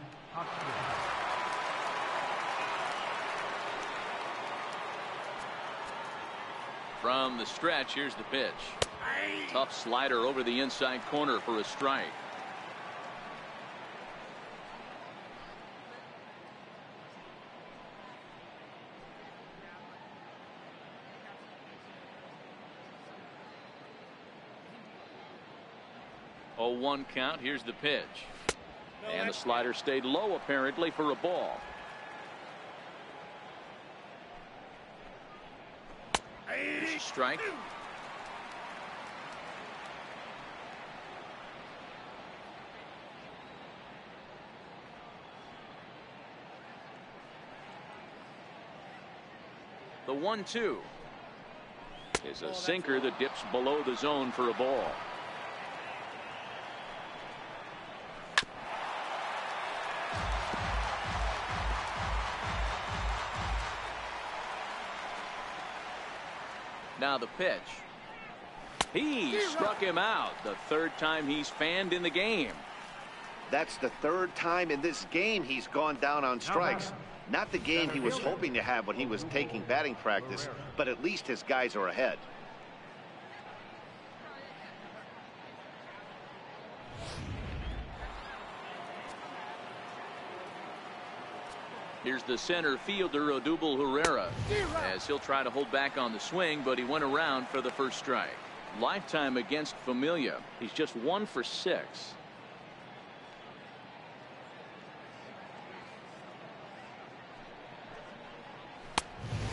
From the stretch, here's the pitch. Tough slider over the inside corner for a strike. Oh, 1 count. Here's the pitch. And the slider stayed low apparently for a ball. Here's a strike. The 1-2 is a sinker that dips below the zone for a ball. Now the pitch. He struck him out. The third time he's fanned in the game. That's the third time in this game he's gone down on strikes. Not the game he was hoping to have when he was taking batting practice, but at least his guys are ahead. Here's the center fielder, Odubel Herrera, as he'll try to hold back on the swing, but he went around for the first strike. Lifetime against Familia. He's just 1 for 6.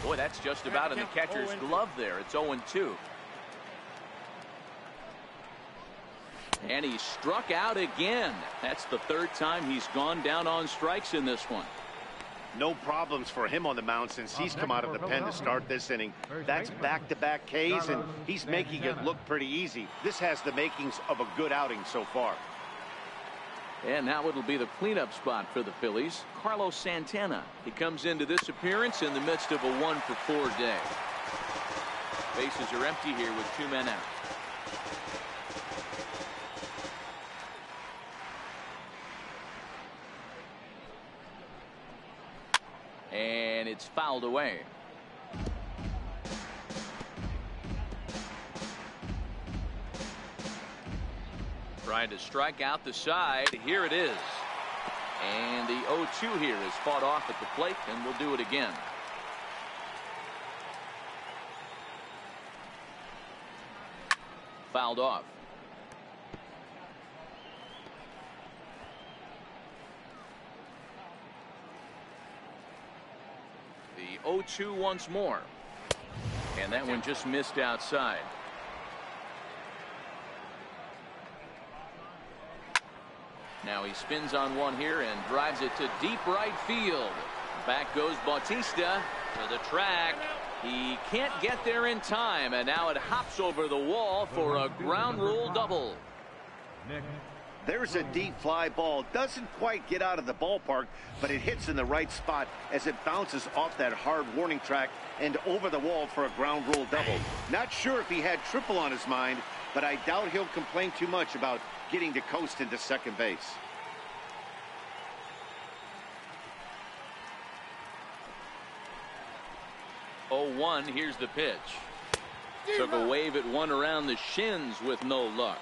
Boy, that's just about in the catcher's glove there. It's 0-2. And he struck out again. That's the third time he's gone down on strikes in this one. No problems for him on the mound since he's come out of the pen to start this inning. That's back-to-back Ks, and he's making it look pretty easy. This has the makings of a good outing so far. And now it'll be the cleanup spot for the Phillies. Carlos Santana. He comes into this appearance in the midst of a 1-for-4 day. Bases are empty here with 2 men out. And it's fouled away. Trying to strike out the side. Here it is. And the 0-2 here is fought off at the plate, and we'll do it again. Fouled off. The 0-2 once more. And that one just missed outside. Now he spins on one here and drives it to deep right field. Back goes Bautista to the track. He can't get there in time, and now it hops over the wall for a ground rule double. There's a deep fly ball. Doesn't quite get out of the ballpark, but it hits in the right spot as it bounces off that hard warning track and over the wall for a ground rule double. Not sure if he had triple on his mind, but I doubt he'll complain too much about getting to coast into second base. Oh, 1. Here's the pitch. Took a wave at one around the shins with no luck.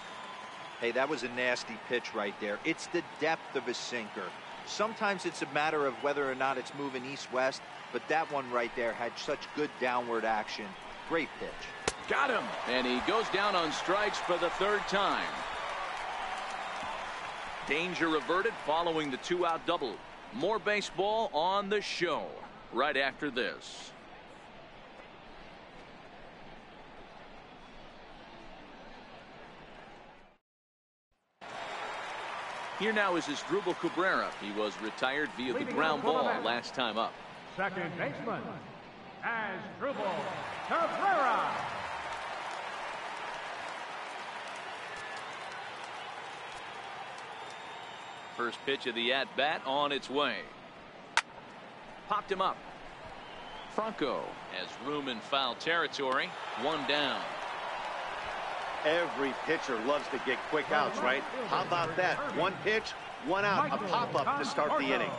Hey, that was a nasty pitch right there. It's the depth of a sinker. Sometimes it's a matter of whether or not it's moving east-west, but that one right there had such good downward action. Great pitch. Got him. And he goes down on strikes for the third time. Danger averted following the 2-out double. More baseball on the show right after this. Here now is Asdrubal Cabrera. He was retired via the ground ball last time up. Second baseman, Asdrubal Cabrera. First pitch of the at-bat on its way. Popped him up. Franco has room in foul territory. 1 down. Every pitcher loves to get quick outs, right? How about that? 1 pitch, 1 out, a pop-up to start the inning.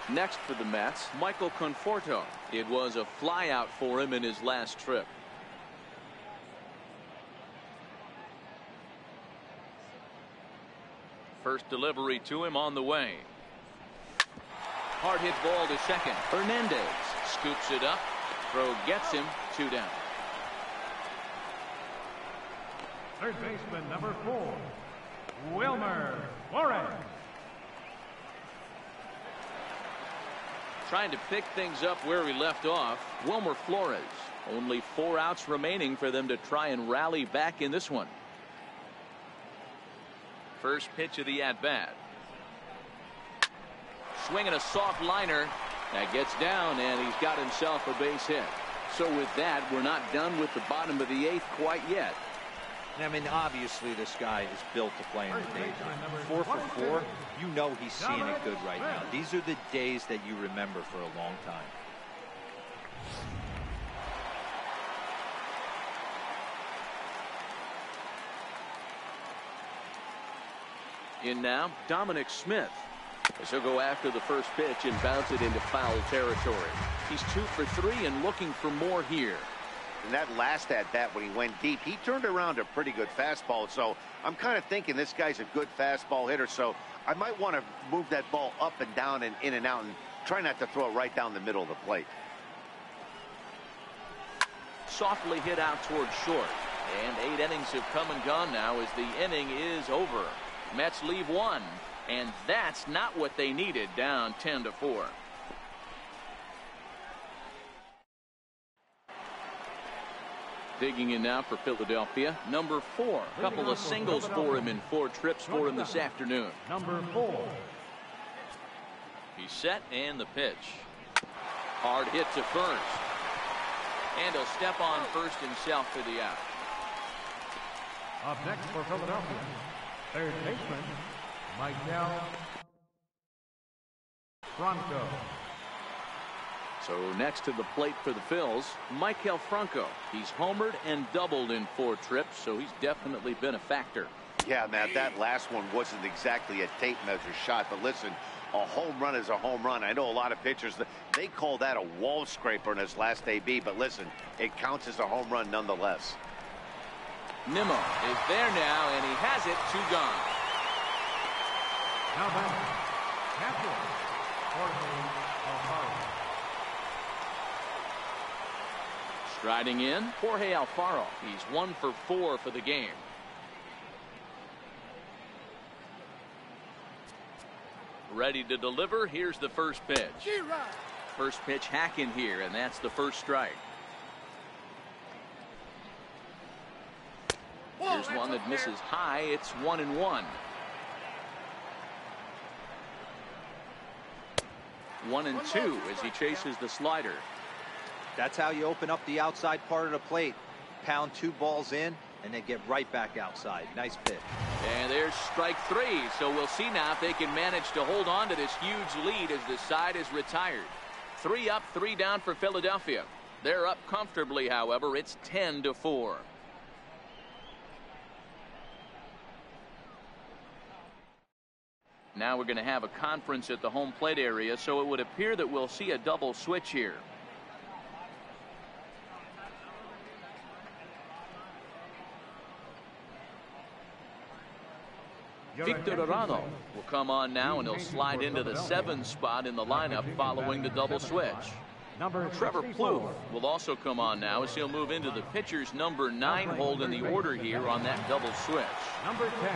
Next for the Mets, Michael Conforto. It was a flyout for him in his last trip. First delivery to him on the way. Hard hit ball to second. Hernandez scoops it up. Throw gets him. 2 down. Third baseman, number 4, Wilmer Flores. Trying to pick things up where he left off. Wilmer Flores. Only 4 outs remaining for them to try and rally back in this one. First pitch of the at-bat. Swinging a soft liner. That gets down, and he's got himself a base hit. So with that, we're not done with the bottom of the 8th quite yet. I mean, obviously this guy is built to play in the days. 4 for 4, you know he's seeing it good right now. These are the days that you remember for a long time. In now, Dominic Smith. As he'll go after the first pitch and bounce it into foul territory. He's 2 for 3 and looking for more here. And that last at bat when he went deep, he turned around a pretty good fastball. So I'm kind of thinking this guy's a good fastball hitter. So I might want to move that ball up and down and in and out and try not to throw it right down the middle of the plate. Softly hit out towards short. And 8 innings have come and gone now as the inning is over. Mets leave 1. And that's not what they needed, down 10-4. Digging in now for Philadelphia, number 4. A couple of singles for him in 4 trips for him this afternoon. Number 4. He's set and the pitch. Hard hit to first. And he'll step on first himself for the out. Up next for Philadelphia, third baseman, Michael Franco. So next to the plate for the Phils, Michael Franco. He's homered and doubled in 4 trips, so he's definitely been a factor. Yeah, Matt, that last one wasn't exactly a tape measure shot, but listen, a home run is a home run. I know a lot of pitchers, they call that a wall scraper in his last AB, but listen, it counts as a home run nonetheless. Nimmo is there now, and he has it. 2 gone. Now back, catcher, Jorge Alfaro. Striding in, Jorge Alfaro. He's 1 for 4 for the game. Ready to deliver. Here's the first pitch. First pitch hack in here, and that's the first strike. Here's one that misses high. It's 1-1. 1-2 as he chases the slider. That's how you open up the outside part of the plate. Pound 2 balls in and then get right back outside. Nice pitch. And there's strike 3. So we'll see now if they can manage to hold on to this huge lead as the side is retired. 3 up, 3 down for Philadelphia. They're up comfortably, however. It's 10-4. Now we're going to have a conference at the home plate area, so it would appear that we'll see a double switch here. Victor Arano will come on now, and he'll slide into the 7th spot in the lineup following the double switch. Trevor Plouffe will also come on now as he'll move into the pitcher's number 9 hold in the order here on that double switch. Number 10.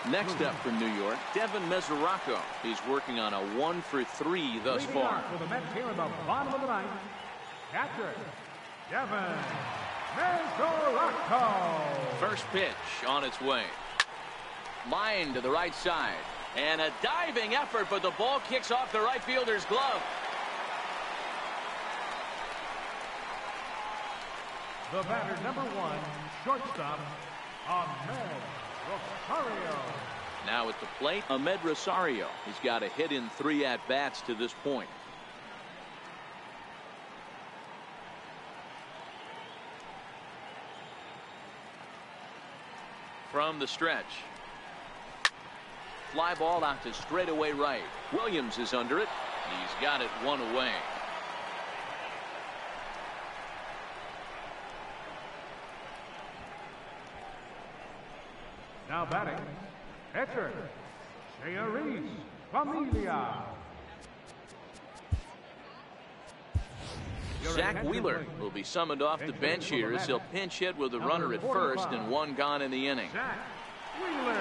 Next up from New York, Devin Mesoraco. He's working on a 1 for 3 thus far. For the Mets here in the bottom of the 9th, catcher, Devin Mesoraco. First pitch on its way. Line to the right side. And a diving effort, but the ball kicks off the right fielder's glove. The batter, number 1, shortstop, Ahmed Rosario. Now at the plate, Ahmed Rosario. He's got a hit in 3 at-bats to this point. From the stretch. Fly ball out to straightaway right. Williams is under it. He's got it 1 away. Now batting, pitcher, Shayariz Familia. Zach Wheeler will be summoned off the bench here as he'll pinch hit with a runner at first and 1 gone in the inning. Zach Wheeler.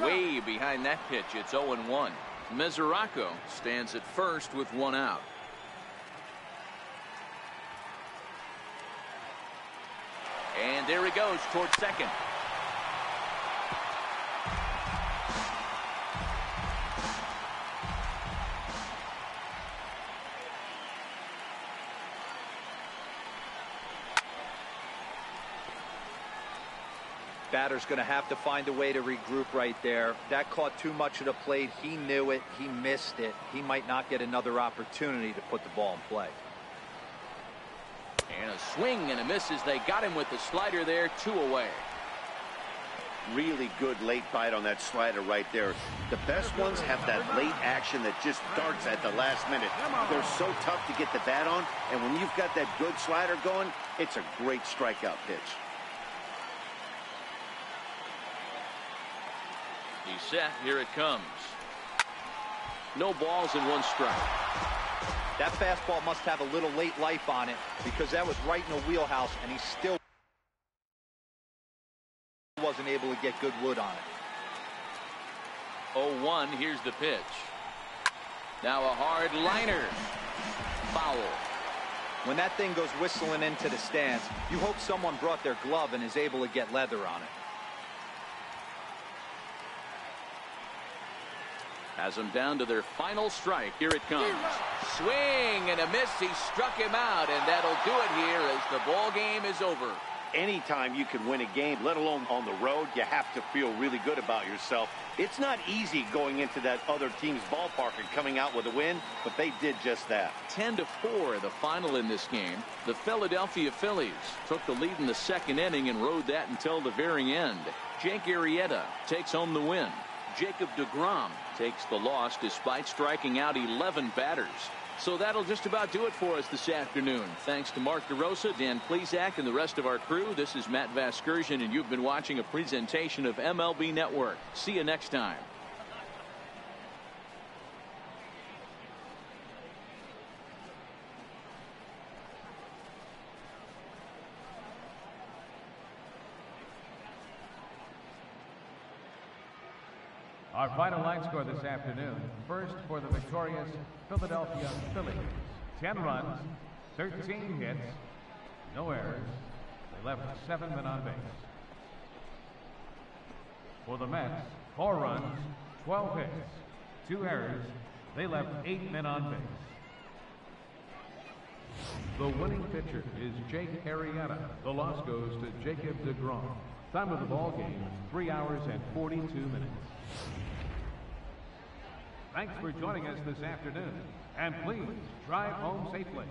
Way behind that pitch, it's 0-1. Mesoraco stands at first with 1 out. And there he goes towards second. Batter's going to have to find a way to regroup right there. That caught too much of the plate. He knew it. He missed it. He might not get another opportunity to put the ball in play. And a swing and a miss as they got him with the slider there. 2 away. Really good late bite on that slider right there. The best ones have that late action that just darts at the last minute. They're so tough to get the bat on, and when you've got that good slider going, it's a great strikeout pitch. He's set. Here it comes. No balls and 1 strike. That fastball must have a little late life on it because that was right in the wheelhouse, and he still wasn't able to get good wood on it. 0-1. Here's the pitch. Now a hard liner. Foul. When that thing goes whistling into the stands, you hope someone brought their glove and is able to get leather on it. Has them down to their final strike. Here it comes. Swing and a miss. He struck him out, and that'll do it here as the ball game is over. Anytime you can win a game, let alone on the road, you have to feel really good about yourself. It's not easy going into that other team's ballpark and coming out with a win, but they did just that. 10-4 the final in this game. The Philadelphia Phillies took the lead in the 2nd inning and rode that until the very end. Jake Arrieta takes home the win. Jacob deGrom takes the loss despite striking out 11 batters. So that'll just about do it for us this afternoon. Thanks to Mark DeRosa, Dan Plesac, and the rest of our crew. This is Matt Vasgersian, and you've been watching a presentation of MLB Network. See you next time. Our final line score this afternoon. First for the victorious Philadelphia Phillies. 10 runs, 13 hits, no errors. They left 7 men on base. For the Mets, 4 runs, 12 hits, 2 errors. They left 8 men on base. The winning pitcher is Jake Arrieta. The loss goes to Jacob deGrom. Time of the ball game, 3 hours and 42 minutes. Thanks for joining us this afternoon, and please drive home safely.